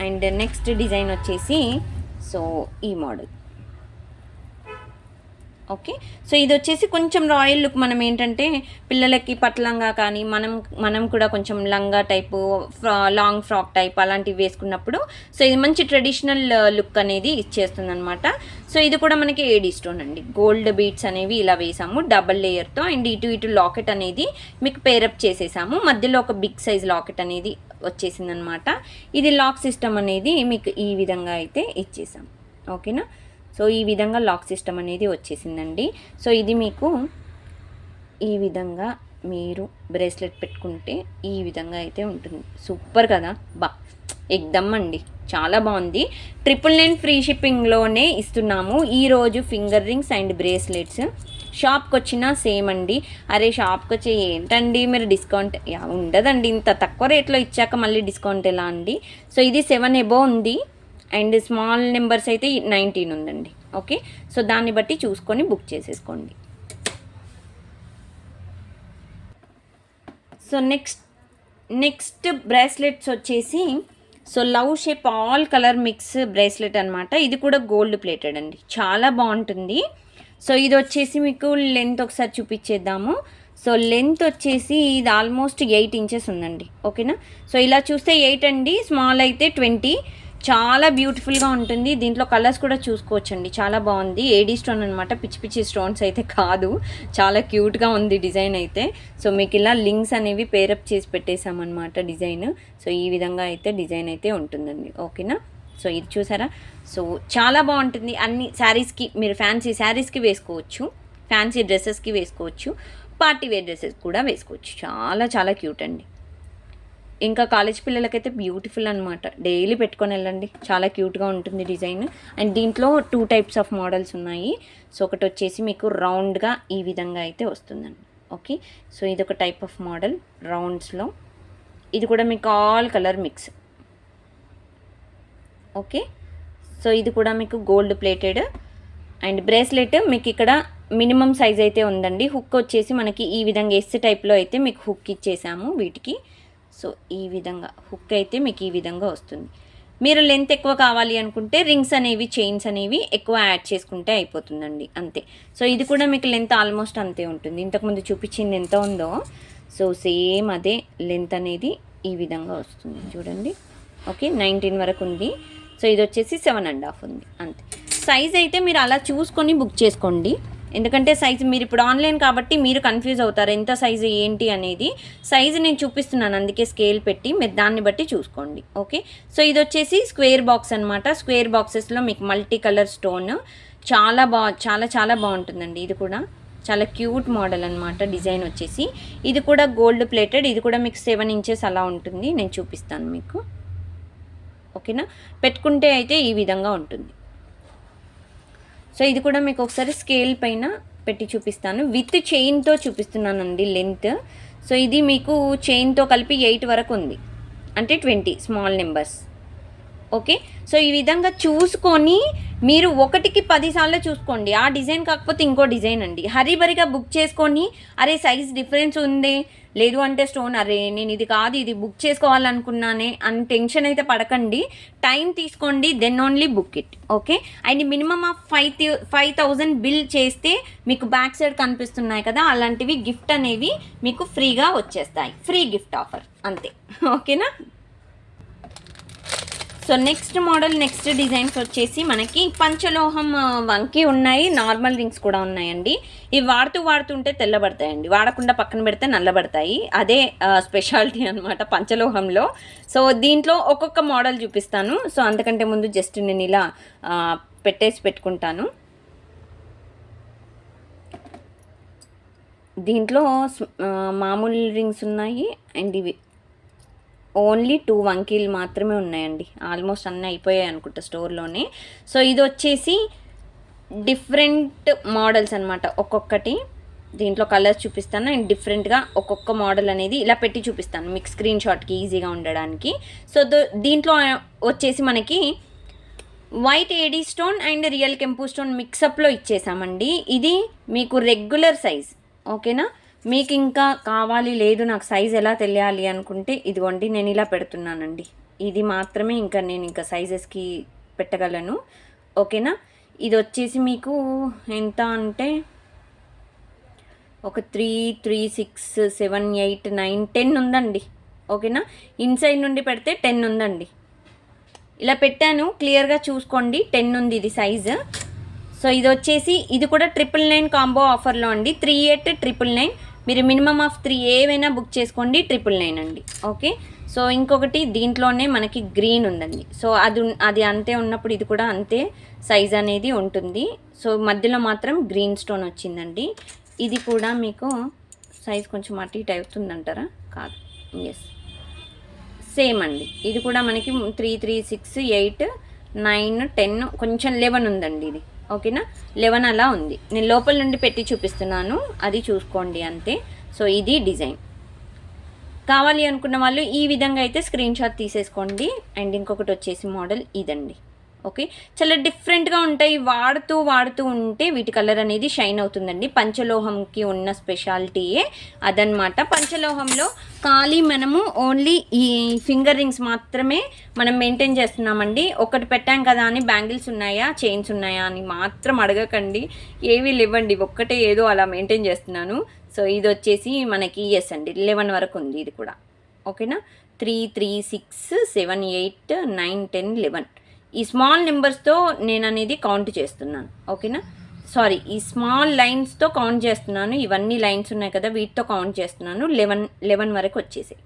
అండ్ నెక్స్ట్ డిజైన్ వచ్చేసి సో ఈ మోడల్. ఓకే, సో ఇది వచ్చేసి కొంచెం రాయల్ లుక్. మనం ఏంటంటే పిల్లలకి పట్లంగా కానీ మనం కూడా కొంచెం లంగా టైపు, లాంగ్ ఫ్రాక్ టైప్ అలాంటివి వేసుకున్నప్పుడు సో ఇది మంచి ట్రెడిషనల్ లుక్ అనేది ఇచ్చేస్తుంది అనమాట. సో ఇది కూడా మనకి ఏడీ స్టోన్ అండి, గోల్డ్ బీట్స్ అనేవి ఇలా వేసాము డబల్ లేయర్తో. అండ్ ఇటు లాకెట్ అనేది మీకు పేరప్ చేసేసాము, మధ్యలో ఒక బిగ్ సైజ్ లాకెట్ అనేది వచ్చేసింది అనమాట. ఇది లాక్ సిస్టమ్ అనేది మీకు ఈ విధంగా అయితే ఇచ్చేసాం. ఓకేనా. సో ఈ విధంగా లాక్ సిస్టమ్ అనేది వచ్చేసిందండి. సో ఇది మీకు ఈ విధంగా మీరు బ్రేస్లెట్ పెట్టుకుంటే ఈ విధంగా అయితే ఉంటుంది. సూపర్ కదా, ఎగ్దమ్ అండి, చాలా బాగుంది. 999 ఫ్రీ షిప్పింగ్లోనే ఇస్తున్నాము ఈరోజు ఫింగర్ రింగ్స్ అండ్ బ్రేస్లెట్స్. షాప్కి వచ్చినా సేమ్ అండి. అరే షాప్కి వచ్చి ఏంటండి మీరు డిస్కౌంట్ ఉండదండి, ఇంత తక్కువ రేట్లో ఇచ్చాక మళ్ళీ డిస్కౌంట్ ఎలా అండి. సో ఇది 7 above ఉంది, అండ్ స్మాల్ నెంబర్స్ అయితే 19 ఉందండి. ఓకే, సో దాన్ని బట్టి చూసుకొని బుక్ చేసేసుకోండి. సో నెక్స్ట్ బ్రేస్లెట్స్ వచ్చేసి so love shape all colour mix bracelet అనమాట. ఇది కూడా గోల్డ్ ప్లేటెడ్ అండి, చాలా బాగుంటుంది. సో ఇది వచ్చేసి మీకు లెంత్ ఒకసారి చూపించేద్దాము. సో లెంత్ వచ్చేసి ఇది ఆల్మోస్ట్ 8 ఇంచెస్ ఉందండి. ఓకేనా. సో ఇలా చూస్తే 8 అండి, స్మాల్ అయితే 20. చాలా బ్యూటిఫుల్గా ఉంటుంది. దీంట్లో కలర్స్ కూడా చూసుకోవచ్చండి, చాలా బాగుంది. ఏడీ స్టోన్ అనమాట, పిచ్చి పిచ్చి స్టోన్స్ అయితే కాదు, చాలా క్యూట్గా ఉంది డిజైన్ అయితే. సో మీకు ఇలా లింక్స్ అనేవి పేరప్ చేసి పెట్టేసామన్నమాట డిజైన్. సో ఈ విధంగా అయితే డిజైన్ అయితే ఉంటుందండి. ఓకేనా. సో ఇది చూసారా, సో చాలా బాగుంటుంది. అన్ని శారీస్కి, మీరు ఫ్యాన్సీ శారీస్కి వేసుకోవచ్చు, ఫ్యాన్సీ డ్రెస్సెస్కి వేసుకోవచ్చు, పార్టీ వేర్ డ్రెస్సెస్ కూడా వేసుకోవచ్చు. చాలా చాలా క్యూట్ అండి. ఇంకా కాలేజ్ పిల్లలకైతే బ్యూటిఫుల్ అనమాట, డైలీ పెట్టుకొని వెళ్ళండి, చాలా క్యూట్గా ఉంటుంది డిజైన్. అండ్ దీంట్లో 2 టైప్స్ ఆఫ్ మోడల్స్ ఉన్నాయి. సో ఒకటి వచ్చేసి మీకు రౌండ్గా ఈ విధంగా అయితే వస్తుందండి. ఓకే. సో ఇది ఒక టైప్ ఆఫ్ మోడల్ రౌండ్స్లో. ఇది కూడా మీకు all colour mix. Okay. So ఇది కూడా మీకు గోల్డ్ ప్లేటెడ్. అండ్ బ్రేస్లెట్ మీకు ఇక్కడ మినిమం సైజ్ అయితే ఉందండి. హుక్ వచ్చేసి మనకి ఈ విధంగా ఎస్ టైప్లో అయితే మీకు హుక్ ఇచ్చేసాము వీటికి. సో ఈ విధంగా హుక్ అయితే మీకు ఈ విధంగా వస్తుంది. మీరు లెంత్ ఎక్కువ కావాలి అనుకుంటే రింగ్స్ అనేవి, చైన్స్ అనేవి ఎక్కువ యాడ్ చేసుకుంటే అయిపోతుందండి, అంతే. సో ఇది కూడా మీకు లెంత్ ఆల్మోస్ట్ అంతే ఉంటుంది. ఇంతకుముందు చూపించింది ఎంత ఉందో సో సేమ్ అదే లెంత్ అనేది ఈ విధంగా వస్తుంది చూడండి. ఓకే. 19 వరకు ఉంది. సో ఇది వచ్చేసి 7.5 ఉంది, అంతే. సైజ్ అయితే మీరు అలా చూసుకొని బుక్ చేసుకోండి, ఎందుకంటే సైజు మీరు ఇప్పుడు ఆన్లైన్ కాబట్టి మీరు కన్ఫ్యూజ్ అవుతారు ఎంత సైజు ఏంటి అనేది. సైజు నేను చూపిస్తున్నాను, అందుకే స్కేల్ పెట్టి మీరు దాన్ని బట్టి చూసుకోండి. ఓకే. సో ఇది వచ్చేసి స్క్వేర్ బాక్స్ అనమాట. స్క్వేర్ బాక్సెస్లో మీకు మల్టీ కలర్ స్టోన్ చాలా చాలా బాగుంటుందండి. ఇది కూడా చాలా క్యూట్ మోడల్ అనమాట. డిజైన్ వచ్చేసి ఇది కూడా గోల్డ్ ప్లేటెడ్. ఇది కూడా మీకు 7 ఇంచెస్ అలా ఉంటుంది, నేను చూపిస్తాను మీకు. ఓకేనా. పెట్టుకుంటే అయితే ఈ విధంగా ఉంటుంది. సో ఇది కూడా మీకు ఒకసారి స్కేల్ పైన పెట్టి చూపిస్తాను. విత్ చైన్తో చూపిస్తున్నానండి లెంత్. సో ఇది మీకు చైన్తో కలిపి 8 వరకు ఉంది, అంటే 20 స్మాల్ నెంబర్స్. ఓకే. సో ఈ విధంగా చూసుకొని మీరు 1కి 10 సార్లు చూసుకోండి. ఆ డిజైన్ కాకపోతే ఇంకో డిజైన్ అండి. హరీబరిగా బుక్ చేసుకొని అరే సైజ్ డిఫరెన్స్ ఉంది, లేదు అంటే స్టోన్, అరే నేను ఇది కాదు ఇది బుక్ చేసుకోవాలనుకున్నానే అని టెన్షన్ అయితే పడకండి. టైం తీసుకోండి, then only book it. Okay. And minimum of 5,000 bill చేస్తే మీకు బ్యాక్ సైడ్ కనిపిస్తున్నాయి కదా, అలాంటివి గిఫ్ట్ అనేవి మీకు ఫ్రీగా వచ్చేస్తాయి. ఫ్రీ గిఫ్ట్ ఆఫర్, అంతే. ఓకేనా. So next model, next designs వచ్చేసి మనకి పంచలోహం వంకి ఉన్నాయి, నార్మల్ రింగ్స్ కూడా ఉన్నాయండి. ఇవి వాడుతుంటే తెల్లబడతాయండి, వాడకుండా పక్కన పెడితే నల్లబడతాయి. అదే స్పెషాలిటీ అనమాట పంచలోహంలో. సో దీంట్లో ఒక్కొక్క మోడల్ చూపిస్తాను. సో అంతకంటే ముందు జస్ట్ నేను ఇలా పెట్టుకుంటాను. దీంట్లో మామూలు రింగ్స్ ఉన్నాయి, అండ్ ఇవి ఓన్లీ 2 వంకీలు మాత్రమే ఉన్నాయండి. ఆల్మోస్ట్ అన్నీ అయిపోయాయి అనుకుంటా స్టోర్లోనే. సో ఇది వచ్చేసి డిఫరెంట్ మోడల్స్ అనమాట. ఒక్కొక్కటి దీంట్లో కలర్స్ చూపిస్తాను, అండ్ డిఫరెంట్గా ఒక్కొక్క మోడల్ అనేది ఇలా పెట్టి చూపిస్తాను మీకు స్క్రీన్ షాట్కి ఈజీగా ఉండడానికి. సో దీంట్లో వచ్చేసి మనకి white AD stone and real కెంపు స్టోన్ మిక్సప్లో ఇచ్చేసామండి. ఇది మీకు రెగ్యులర్ సైజ్. ఓకేనా. మీకు ఇంకా కావాలి, లేదు నాకు సైజ్ ఎలా తెలియాలి అనుకుంటే ఇదిగోండి నేను ఇలా పెడుతున్నానండి. ఇది మాత్రమే ఇంకా నేను ఇంకా సైజెస్కి పెట్టగలను. ఓకేనా. ఇది వచ్చేసి మీకు ఎంత అంటే ఒక 3, 6, 7, 8, 9, 10 ఉందండి. ఓకేనా. ఇన్సైడ్ నుండి పెడితే 10 ఉందండి. ఇలా పెట్టాను, క్లియర్గా చూసుకోండి. 10 ఉంది ఇది సైజు. సో ఇది వచ్చేసి ఇది కూడా 999 కాంబో ఆఫర్లో అండి. 38,999. మీరు మినిమమ్ ఆఫ్ 3 ఏవైనా బుక్ చేసుకోండి, 999 అండి. ఓకే. సో ఇంకొకటి దీంట్లోనే మనకి గ్రీన్ ఉందండి. సో అది అంతే ఉన్నప్పుడు ఇది కూడా అంతే సైజ్ అనేది ఉంటుంది. సో మధ్యలో మాత్రం గ్రీన్ స్టోన్ వచ్చిందండి. ఇది కూడా మీకు సైజ్ కొంచెం అటు ఇటు అవుతుందంటారా, కాదు, ఎస్ సేమ్ అండి. ఇది కూడా మనకి 3, 3, 6, 8, 9, 10, కొంచెం 11 ఉందండి ఇది. ఓకేనా. 11 అలా ఉంది. నేను లోపల నుండి పెట్టి చూపిస్తున్నాను, అది చూసుకోండి అంతే. సో ఇది డిజైన్. కావాలి అనుకున్న వాళ్ళు ఈ విధంగా అయితే స్క్రీన్ షాట్ తీసేసుకోండి. అండ్ ఇంకొకటి వచ్చేసి మోడల్ ఇదండి. ఓకే. చాలా డిఫరెంట్గా ఉంటాయి, వాడుతూ ఉంటే వీటి కలర్ అనేది షైన్ అవుతుందండి. పంచలోహంకి ఉన్న స్పెషాలిటీయే అదనమాట. పంచలోహంలో ఖాళీ మనము ఓన్లీ ఈ ఫింగర్ రింగ్స్ మాత్రమే మనం మెయింటైన్ చేస్తున్నామండి. ఒకటి పెట్టాం కదా అని బ్యాంగిల్స్ ఉన్నాయా, చైన్స్ ఉన్నాయా అని మాత్రం అడగకండి, ఏవి లేవండి. ఒక్కటే ఏదో అలా మెయింటైన్ చేస్తున్నాను. సో ఇది వచ్చేసి మనకి ఎస్ అండి 11 వరకు ఉంది ఇది కూడా. ఓకేనా, 3, 3, 6, 7, 8, 9, 10, 11 ఈ స్మాల్ నెంబర్స్తో నేను అనేది కౌంట్ చేస్తున్నాను. ఓకేనా, సారీ ఈ స్మాల్ లైన్స్తో కౌంట్ చేస్తున్నాను. ఇవన్నీ లైన్స్ ఉన్నాయి కదా, వీటితో కౌంట్ చేస్తున్నాను. 11 వరకు వచ్చేసాయి.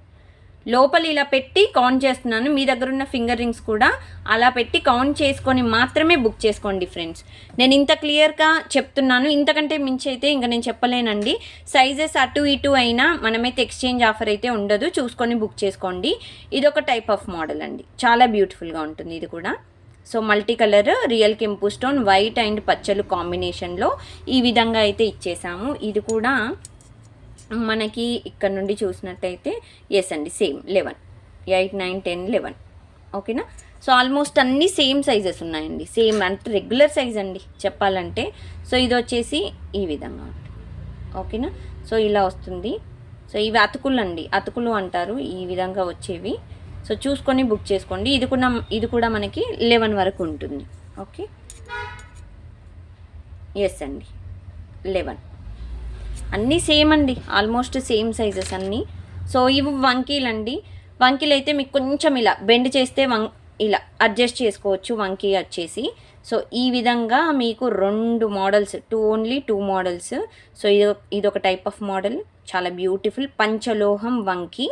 లోపల ఇలా పెట్టి కౌంట్ చేస్తున్నాను. మీ దగ్గర ఉన్న ఫింగర్ రింగ్స్ కూడా అలా పెట్టి కౌంట్ చేసుకొని మాత్రమే బుక్ చేసుకోండి ఫ్రెండ్స్. నేను ఇంత క్లియర్గా చెప్తున్నాను, ఇంతకంటే మించి అయితే ఇంకా నేను చెప్పలేనండి. సైజెస్ అటు ఇటు అయినా మనమైతే ఎక్స్చేంజ్ ఆఫర్ అయితే ఉండదు, చూసుకొని బుక్ చేసుకోండి. ఇది ఒక టైప్ ఆఫ్ మోడల్ అండి, చాలా బ్యూటిఫుల్గా ఉంటుంది ఇది కూడా. సో మల్టీ కలర్ రియల్ కెంపు స్టోన్ వైట్ అండ్ పచ్చలు కాంబినేషన్లో ఈ విధంగా అయితే ఇచ్చేసాము. ఇది కూడా మనకి ఇక్కడ నుండి చూసినట్టయితే ఎస్ అండి సేమ్ 11, 8, 9, 10, 11. ఓకేనా, సో ఆల్మోస్ట్ అన్నీ సేమ్ సైజెస్ ఉన్నాయండి, సేమ్ అంటే రెగ్యులర్ సైజ్ అండి చెప్పాలంటే. సో ఇది వచ్చేసి ఈ విధంగా ఉంటుంది. ఓకేనా, సో ఇలా వస్తుంది. సో ఇవి అతుకులు అండి, అతుకులు అంటారు ఈ విధంగా వచ్చేవి. సో చూసుకొని బుక్ చేసుకోండి. ఇది కూడా మనకి 11 వరకు ఉంటుంది. ఓకే, ఎస్ అండి 11 అన్నీ సేమ్ అండి, ఆల్మోస్ట్ సేమ్ సైజెస్ అన్నీ. సో ఇవి వంకీలు అండి. వంకీలు అయితే మీకు కొంచెం ఇలా బెండ్ చేస్తే ఇలా అడ్జస్ట్ చేసుకోవచ్చు వంకీ వచ్చేసి. సో ఈ విధంగా మీకు 2 మోడల్స్, ఓన్లీ 2 మోడల్స్. సో ఇది ఒక టైప్ ఆఫ్ మోడల్, చాలా బ్యూటిఫుల్ పంచలోహం వంకీ.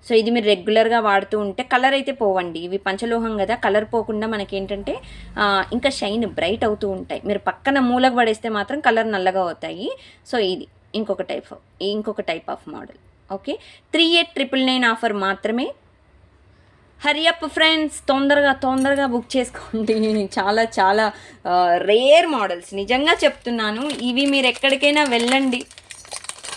సో ఇది మీరు రెగ్యులర్గా వాడుతూ ఉంటే కలర్ అయితే పోవండి, ఇవి పంచలోహం కదా, కలర్ పోకుండా మనకి ఏంటంటే ఇంకా షైన్ బ్రైట్ అవుతూ ఉంటాయి. మీరు పక్కన మూలకు పడేస్తే మాత్రం కలర్ నల్లగా అవుతాయి. సో ఇది ఇంకొక type of model. Okay, 3899 offer మాత్రమే. హరి అప్ ఫ్రెండ్స్, తొందరగా బుక్ చేసుకోండి. చాలా చాలా రేర్ మోడల్స్, నిజంగా చెప్తున్నాను. ఇవి మీరు ఎక్కడికైనా వెళ్ళండి,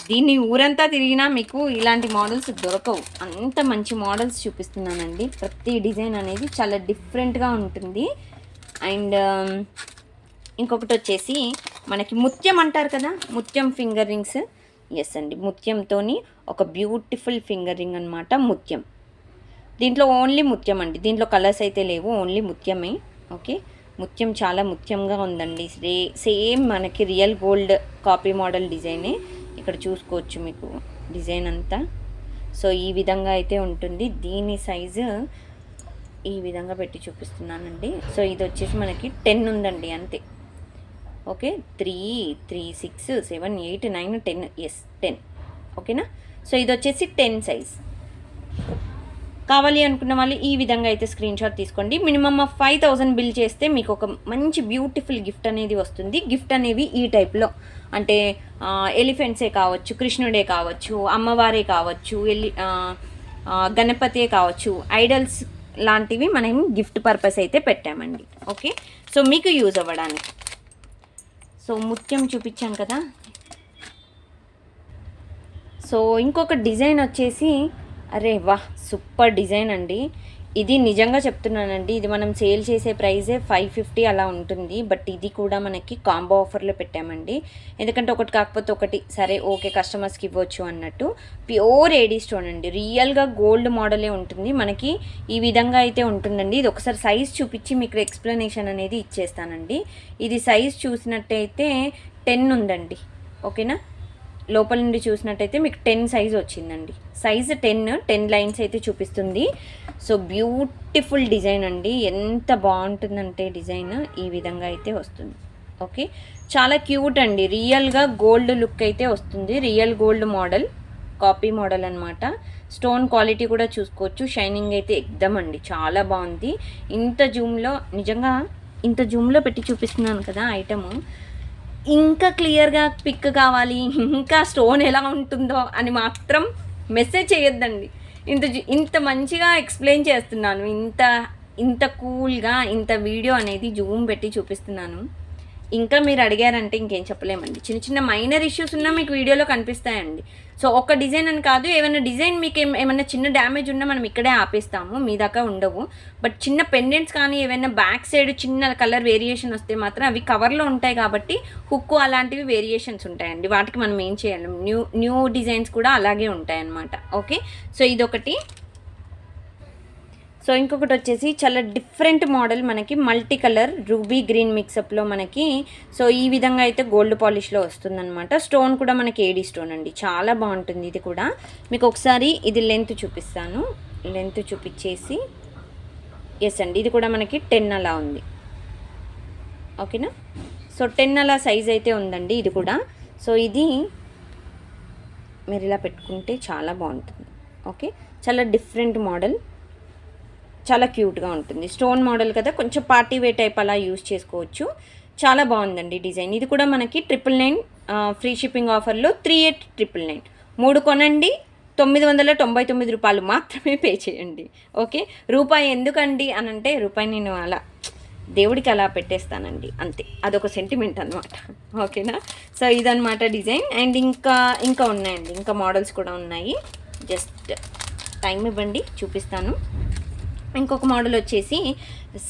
దీన్ని ఊరంతా తిరిగినా మీకు ఇలాంటి మోడల్స్ దొరకవు, అంత మంచి మోడల్స్ చూపిస్తున్నానండి. ప్రతి డిజైన్ అనేది చాలా డిఫరెంట్గా ఉంటుంది. అండ్ ఇంకొకటి వచ్చేసి మనకి ముత్యం అంటారు కదా, ముత్యం ఫింగర్ రింగ్స్. ఎస్ అండి, ముత్యంతో ఒక బ్యూటిఫుల్ ఫింగర్ రింగ్ అనమాట ముత్యం. దీంట్లో ఓన్లీ ముత్యం అండి, దీంట్లో కలర్స్ అయితే లేవు, ఓన్లీ ముత్యమే. ఓకే, ముత్యం చాలా ముత్యంగా ఉందండి. సేమ్ మనకి రియల్ గోల్డ్ కాపీ మోడల్ డిజైనే. ఇక్కడ చూసుకోవచ్చు మీకు డిజైన్ అంతా. సో ఈ విధంగా అయితే ఉంటుంది. దీని సైజు ఈ విధంగా పెట్టి చూపిస్తున్నానండి. సో ఇది వచ్చేసి మనకి 10 ఉందండి అంతే. Okay, 3, 3, 6, 7, 8, 9, 10, yes 10. ఓకేనా, సో ఇది వచ్చేసి 10 సైజ్. కావాలి అనుకున్న వాళ్ళు ఈ విధంగా అయితే స్క్రీన్ షాట్ తీసుకోండి. మినిమమ్ 5000 బిల్ చేస్తే మీకు ఒక మంచి బ్యూటిఫుల్ గిఫ్ట్ అనేది వస్తుంది. గిఫ్ట్ అనేవి ఈ టైప్లో అంటే ఎలిఫెంట్సే కావచ్చు, కృష్ణుడే కావచ్చు, అమ్మవారే కావచ్చు, గణపతే కావచ్చు, ఐడల్స్ లాంటివి మనం గిఫ్ట్ పర్పస్ అయితే పెట్టామండి. ఓకే, సో మీకు యూజ్ అవ్వడానికి. సో ముత్యం చూపించాను కదా. సో ఇంకొక డిజైన్ వచ్చేసి అరే వాహ్, సూపర్ డిజైన్ అండి. ఇది నిజంగా చెప్తున్నానండి, ఇది మనం సేల్ చేసే ప్రైజే 550 అలా ఉంటుంది. బట్ ఇది కూడా మనకి కాంబో ఆఫర్లో పెట్టామండి, ఎందుకంటే ఒకటి కాకపోతే ఒకటి సరే ఓకే కస్టమర్స్కి ఇవ్వచ్చు అన్నట్టు. ప్యూర్ ఏడీ స్టోన్ అండి, రియల్గా గోల్డ్ మోడలే ఉంటుంది మనకి. ఈ విధంగా అయితే ఉంటుందండి. ఇది ఒకసారి సైజ్ చూపించి మీకు ఎక్స్ప్లెనేషన్ అనేది ఇచ్చేస్తానండి. ఇది సైజ్ చూసినట్టయితే 10 ఉందండి. ఓకేనా, లోపల నుండి చూసినట్టయితే మీకు 10 సైజ్ వచ్చిందండి. సైజ్ 10 లైన్స్ అయితే చూపిస్తుంది. సో బ్యూటిఫుల్ డిజైన్ అండి, ఎంత బాగుంటుందంటే డిజైన్ ఈ విధంగా అయితే వస్తుంది. ఓకే, చాలా క్యూట్ అండి, రియల్గా గోల్డ్ లుక్ అయితే వస్తుంది. Real gold model, copy model అనమాట. స్టోన్ క్వాలిటీ కూడా చూసుకోవచ్చు, షైనింగ్ అయితే ఎక్దమ్ అండి, చాలా బాగుంది. నిజంగా ఇంత జూమ్లో పెట్టి చూపిస్తున్నాను కదా ఐటము, ఇంకా క్లియర్గా పిక్ కావాలి, ఇంకా స్టోన్ ఎలా ఉంటుందో అని మాత్రం మెసేజ్ చేయొద్దండి. ఇంత మంచిగా ఎక్స్ప్లెయిన్ చేస్తున్నాను, ఇంత కూల్గా ఇంత వీడియో అనేది జూమ్ పెట్టి చూపిస్తున్నాను. ఇంకా మీరు అడిగారంటే ఇంకేం చెప్పలేమండి. చిన్న చిన్న మైనర్ ఇష్యూస్ ఉన్నా మీకు వీడియోలో కనిపిస్తాయండి. సో ఒక డిజైన్ అని కాదు, ఏమైనా డిజైన్ మీకు ఏమైనా చిన్న డ్యామేజ్ ఉన్నా మనం ఇక్కడే ఆపేస్తాము, మీ దాకా ఉండవు. బట్ చిన్న పెండెంట్స్ కానీ ఏమైనా బ్యాక్ సైడ్ చిన్న కలర్ వేరియేషన్ వస్తే మాత్రం అవి కవర్లో ఉంటాయి కాబట్టి హుక్కు అలాంటివి వేరియేషన్స్ ఉంటాయండి, వాటికి మనం ఏం చేయాలి. న్యూ డిజైన్స్ కూడా అలాగే ఉంటాయన్నమాట. ఓకే, సో ఇదొకటి. సో ఇంకొకటి వచ్చేసి చాలా డిఫరెంట్ మోడల్, మనకి మల్టీ కలర్ రూబీ గ్రీన్ మిక్సప్లో మనకి సో ఈ విధంగా అయితే గోల్డ్ పాలిష్లో వస్తుందన్నమాట. స్టోన్ కూడా మనకి ఏడీ స్టోన్ అండి, చాలా బాగుంటుంది. ఇది కూడా మీకు ఒకసారి ఇది లెంత్ చూపిస్తాను, లెంత్ చూపించేసి ఎస్ అండి, ఇది కూడా మనకి 10 అలా ఉంది. ఓకేనా, సో 10 అలా సైజ్ అయితే ఉందండి ఇది కూడా. సో ఇది మీరు ఇలా పెట్టుకుంటే చాలా బాగుంటుంది. ఓకే, చాలా డిఫరెంట్ మోడల్, చాలా క్యూట్గా ఉంటుంది. స్టోన్ మోడల్ కదా, కొంచెం పార్టీ వే టైప్ అలా యూస్ చేసుకోవచ్చు. చాలా బాగుందండి డిజైన్. ఇది కూడా మనకి 999 ఫ్రీ షిప్పింగ్ ఆఫర్లో 3899. 3 కొనండి, 999 రూపాయలు మాత్రమే పే చేయండి. ఓకే, రూపాయి ఎందుకండి అని అంటే, రూపాయి నేను అలా దేవుడికి అలా పెట్టేస్తానండి అంతే, అదొక సెంటిమెంట్ అనమాట. ఓకేనా, సో ఇదనమాట డిజైన్. అండ్ ఇంకా ఉన్నాయండి, ఇంకా మోడల్స్ కూడా ఉన్నాయి. జస్ట్ టైం ఇవ్వండి, చూపిస్తాను. ఇంకొక మోడల్ వచ్చేసి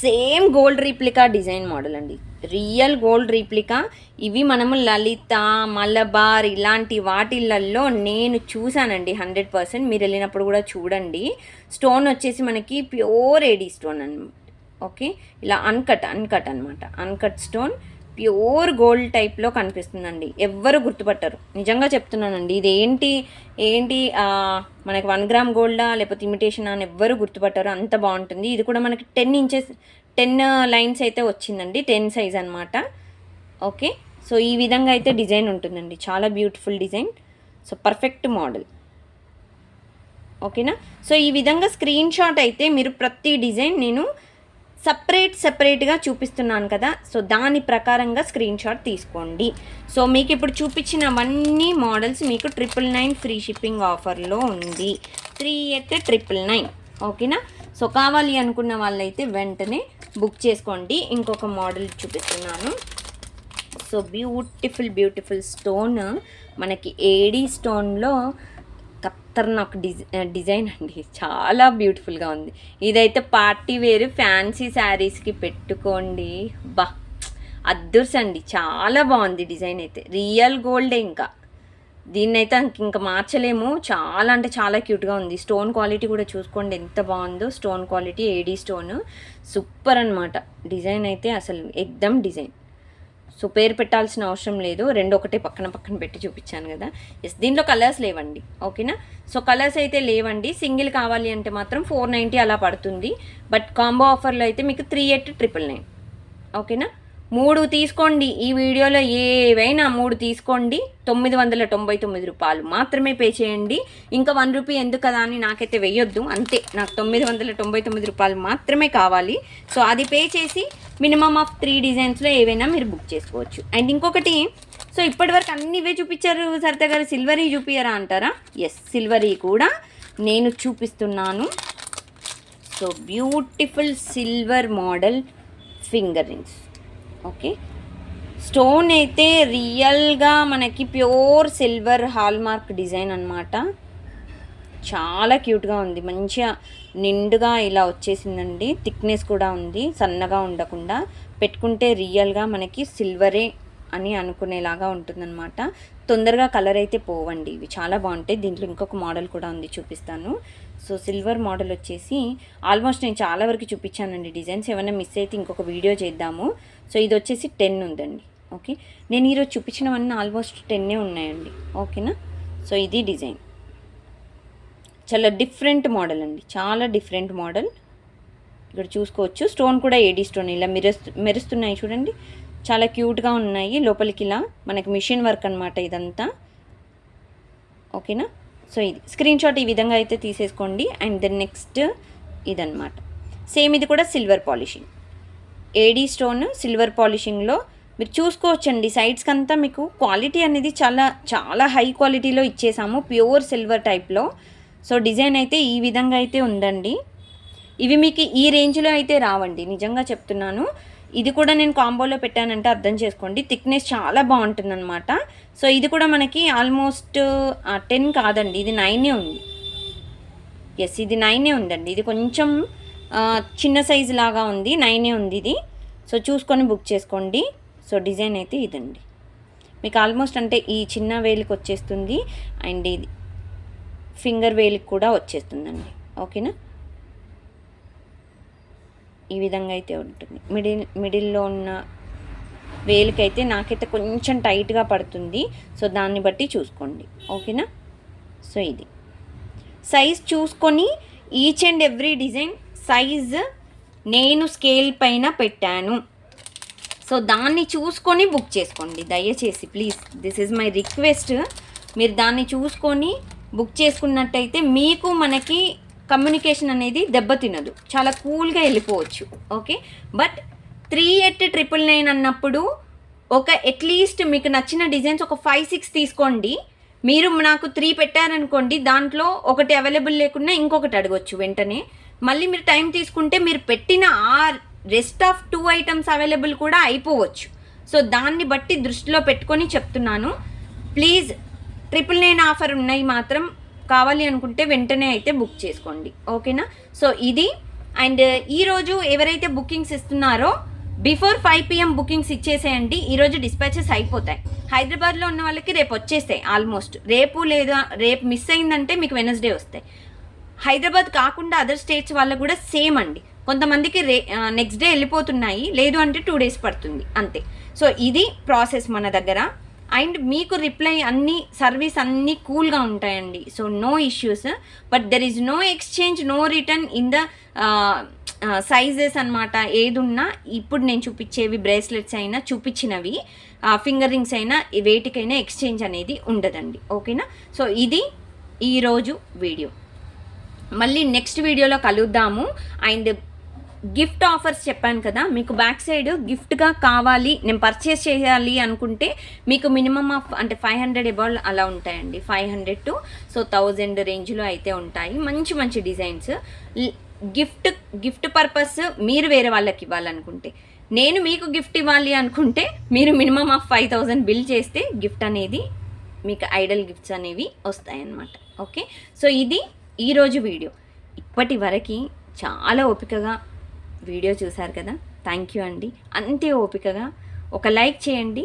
same gold replica design model అండి, రియల్ గోల్డ్ రీప్లికా. ఇవి మనము లలిత, మలబార్ ఇలాంటి వాటిలలో నేను చూసానండి 100%. మీరు వెళ్ళినప్పుడు కూడా చూడండి. స్టోన్ వచ్చేసి మనకి ప్యూర్ ఏడీ స్టోన్ అనమాట. ఓకే, ఇలా అన్కట్ అనమాట, అన్కట్ స్టోన్ ప్యూర్ గోల్డ్ టైప్లో కనిపిస్తుందండి. ఎవ్వరు గుర్తుపట్టరు, నిజంగా చెప్తున్నానండి. ఇది ఏంటి మనకి 1 గ్రామ్ గోల్డా లేకపోతే ఇమిటేషన్ అని ఎవ్వరు గుర్తుపట్టరు, అంత బాగుంటుంది. ఇది కూడా మనకి 10 లైన్స్ అయితే వచ్చిందండి, 10 సైజ్ అనమాట. ఓకే, సో ఈ విధంగా అయితే డిజైన్ ఉంటుందండి, చాలా beautiful design. So perfect model. ఓకేనా, సో ఈ విధంగా స్క్రీన్ షాట్ అయితే మీరు ప్రతి డిజైన్ నేను సపరేట్గా చూపిస్తున్నాను కదా, సో దాని ప్రకారంగా స్క్రీన్ షాట్ తీసుకోండి. సో మీకు ఇప్పుడు చూపించినవన్నీ మోడల్స్ మీకు 999 ఫ్రీ షిప్పింగ్ ఆఫర్లో ఉంది, 3899. ఓకేనా, సో కావాలి అనుకున్న వాళ్ళైతే వెంటనే బుక్ చేసుకోండి. ఇంకొక మోడల్ చూపిస్తున్నాను. సో బ్యూటిఫుల్ స్టోన్, మనకి ఏడీ స్టోన్లో ఖతర్నాక్ డిజైన్ అండి, చాలా బ్యూటిఫుల్గా ఉంది. ఇదైతే పార్టీ వేరు ఫ్యాన్సీ శారీస్కి పెట్టుకోండి, బా అద్దర్స్ అండి, చాలా బాగుంది డిజైన్ అయితే. రియల్ గోల్డే, ఇంకా దీన్నైతే ఇంకా మార్చలేము, చాలా అంటే చాలా క్యూట్గా ఉంది. స్టోన్ క్వాలిటీ కూడా చూసుకోండి ఎంత బాగుందో, stone quality AD stone super అనమాట. డిజైన్ అయితే అసలు ఎక్దమ్ డిజైన్. సో పేరు పెట్టాల్సిన అవసరం లేదు, రెండు ఒకటే పక్కన పెట్టి చూపించాను కదా. ఎస్, దీంట్లో కలర్స్ లేవండి. ఓకేనా, సో కలర్స్ అయితే లేవండి. సింగిల్ కావాలి అంటే మాత్రం 490 అలా పడుతుంది. బట్ కాంబో ఆఫర్లో అయితే మీకు 3899. ఓకేనా, 3 తీసుకోండి. ఈ వీడియోలో ఏవైనా 3 తీసుకోండి, 999 రూపాయలు మాత్రమే పే చేయండి. ఇంకా 1 రూపీ ఎందుకు కదా అని నాకైతే వెయ్యొద్దు, అంతే. నాకు 999 రూపాయలు మాత్రమే కావాలి. సో అది పే చేసి మినిమమ్ ఆఫ్ 3 డిజైన్స్లో ఏవైనా మీరు బుక్ చేసుకోవచ్చు. అండ్ ఇంకొకటి, సో ఇప్పటివరకు అన్ని ఇవే చూపించారు సరిత గారు, సిల్వరీ చూపియరా అంటారా? ఎస్, సిల్వరీ కూడా నేను చూపిస్తున్నాను. So beautiful silver model finger rings. Okay, stone అయితే రియల్గా మనకి ప్యూర్ సిల్వర్ హాల్మార్క్ డిజైన్ అనమాట. చాలా క్యూట్గా ఉంది, మంచిగా నిండుగా ఇలా వచ్చేసిందండి. థిక్నెస్ కూడా ఉంది, సన్నగా ఉండకుండా. పెట్టుకుంటే రియల్గా మనకి సిల్వరే అని అనుకునేలాగా ఉంటుందన్నమాట. తొందరగా కలర్ అయితే పోవండి, ఇవి చాలా బాగుంటాయి. దీంట్లో ఇంకొక మోడల్ కూడా ఉంది, చూపిస్తాను. సో సిల్వర్ మోడల్ వచ్చేసి ఆల్మోస్ట్ నేను చాలా వరకు చూపించానండి డిజైన్స్. ఏమైనా మిస్ అయితే ఇంకొక వీడియో చేద్దాము. సో ఇది వచ్చేసి 10 ఉందండి. ఓకే, నేను ఈరోజు చూపించినవన్నీ ఆల్మోస్ట్ 10 ఉన్నాయండి. ఓకేనా, సో ఇది డిజైన్ చాలా డిఫరెంట్ మోడల్ అండి, చాలా డిఫరెంట్ మోడల్. ఇక్కడ చూసుకోవచ్చు, స్టోన్ కూడా ఏడీ స్టోన్ ఇలా మెరుస్తున్నాయి చూడండి, చాలా క్యూట్గా ఉన్నాయి. లోపలికి ఇలా మనకి మిషన్ వర్క్ అనమాట ఇదంతా. ఓకేనా, సో ఇది స్క్రీన్ షాట్ ఈ విధంగా అయితే తీసేసుకోండి. అండ్ దెన్ నెక్స్ట్ ఇదన్నమాట, సేమ్ ఇది కూడా silver polishing, AD stone silver పాలిషింగ్లో మీరు చూసుకోవచ్చండి. సైడ్స్కి అంతా మీకు క్వాలిటీ అనేది చాలా చాలా హై క్వాలిటీలో ఇచ్చేసాము, ప్యూర్ సిల్వర్ టైప్లో. సో డిజైన్ అయితే ఈ విధంగా అయితే ఉందండి. ఇవి మీకు ఈ రేంజ్లో అయితే రావండి, నిజంగా చెప్తున్నాను. ఇది కూడా నేను కాంబోలో పెట్టానంటే అర్థం చేసుకోండి, థిక్నెస్ చాలా బాగుంటుందన్నమాట. సో ఇది కూడా మనకి ఆల్మోస్ట్ 10 కాదండి, ఇది 9 ఉంది. ఎస్, ఇది 9 ఉందండి. ఇది కొంచెం చిన్న సైజు లాగా ఉంది, 9 ఉంది ఇది. సో చూసుకొని బుక్ చేసుకోండి. సో డిజైన్ అయితే ఇదండి, మీకు ఆల్మోస్ట్ అంటే ఈ చిన్న వేలికి వచ్చేస్తుంది అండ్ ఇది ఫింగర్ వేలికి కూడా వచ్చేస్తుందండి. ఓకేనా, ఈ విధంగా అయితే ఉంటుంది. మిడిల్లో ఉన్న వేలుకైతే నాకైతే కొంచెం టైట్గా పడుతుంది. సో దాన్ని బట్టి చూసుకోండి, ఓకేనా. సో ఇది సైజ్ చూసుకొని each and every design size నేను స్కేల్ పైన పెట్టాను. సో దాన్ని చూసుకొని బుక్ చేసుకోండి దయచేసి, please, this is my request. మీరు దాన్ని చూసుకొని బుక్ చేసుకున్నట్టయితే మీకు మనకి కమ్యూనికేషన్ అనేది దెబ్బతినదు, చాలా కూల్గా వెళ్ళిపోవచ్చు, ఓకే. బట్ 3899 అన్నప్పుడు ఒక అట్లీస్ట్ మీకు నచ్చిన డిజైన్స్ ఒక 5-6 తీసుకోండి. మీరు నాకు 3 పెట్టారనుకోండి, దాంట్లో ఒకటి అవైలబుల్ లేకున్నా ఇంకొకటి అడగొచ్చు వెంటనే. మళ్ళీ మీరు టైం తీసుకుంటే మీరు పెట్టిన ఆ రెస్ట్ ఆఫ్ 2 ఐటమ్స్ అవైలబుల్ కూడా అయిపోవచ్చు. సో దాన్ని బట్టి దృష్టిలో పెట్టుకొని చెప్తున్నాను. ప్లీజ్ 999 ఆఫర్ ఉన్నాయి మాత్రం కావాలి అనుకుంటే వెంటనే అయితే బుక్ చేసుకోండి, ఓకేనా. సో ఇది. అండ్ ఈరోజు ఎవరైతే బుకింగ్స్ ఇస్తున్నారో బిఫోర్ 5 PM బుకింగ్స్ ఇచ్చేసేయండి. ఈరోజు డిస్పాచెస్ అయిపోతాయి. హైదరాబాద్లో ఉన్న వాళ్ళకి రేపు వచ్చేస్తాయి ఆల్మోస్ట్. రేపు లేదా రేపు మిస్ అయిందంటే మీకు వెనస్డే వస్తాయి. హైదరాబాద్ కాకుండా అదర్ స్టేట్స్ వాళ్ళకు కూడా సేమ్ అండి. కొంతమందికి నెక్స్ట్ డే వెళ్ళిపోతున్నాయి, లేదు అంటే 2 days పడుతుంది అంతే. సో ఇది ప్రాసెస్ మన దగ్గర. అండ్ మీకు రిప్లై అన్నీ సర్వీస్ అన్నీ కూల్గా ఉంటాయండి. So no issues. But there is no exchange, no return in the sizes అనమాట. ఏదున్నా ఇప్పుడు నేను చూపించేవి బ్రేస్లెట్స్ అయినా చూపించినవి ఫింగర్ రింగ్స్ అయినా వేటికైనా ఎక్స్చేంజ్ అనేది ఉండదండి, ఓకేనా. సో ఇది ఈరోజు వీడియో. మళ్ళీ నెక్స్ట్ వీడియోలో కలుద్దాము. అండ్ గిఫ్ట్ ఆఫర్స్ చెప్పాను కదా, మీకు బ్యాక్ సైడ్ గిఫ్ట్గా కావాలి, నేను పర్చేస్ చేయాలి అనుకుంటే మీకు మినిమమ్ ఆఫ్ అంటే 500 అబౌవ్ అలా ఉంటాయండి. 500 to 1000 రేంజ్లో అయితే ఉంటాయి. మంచి మంచి డిజైన్స్. గిఫ్ట్ పర్పస్ మీరు వేరే వాళ్ళకి ఇవ్వాలనుకుంటే, నేను మీకు గిఫ్ట్ ఇవ్వాలి అనుకుంటే మీరు మినిమమ్ ఆఫ్ 5000 బిల్ చేస్తే గిఫ్ట్ అనేది మీకు ఐడల్ గిఫ్ట్స్ అనేవి వస్తాయన్నమాట, ఓకే. సో ఇది ఈరోజు వీడియో. ఇప్పటి వరకు చాలా ఓపికగా వీడియో చూశారు కదా, థ్యాంక్ యూ అండి. అంతే ఓపికగా ఒక లైక్ చేయండి,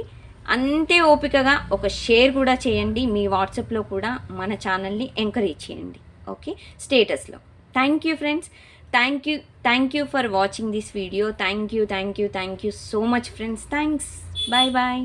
అంతే ఓపికగా ఒక షేర్ కూడా చేయండి. మీ వాట్సాప్లో కూడా మన ఛానల్ని ఎంకరేజ్ చేయండి, ఓకే, స్టేటస్లో. Thank you friends, thank you for watching this video. Thank you so much friends. Thanks, bye bye.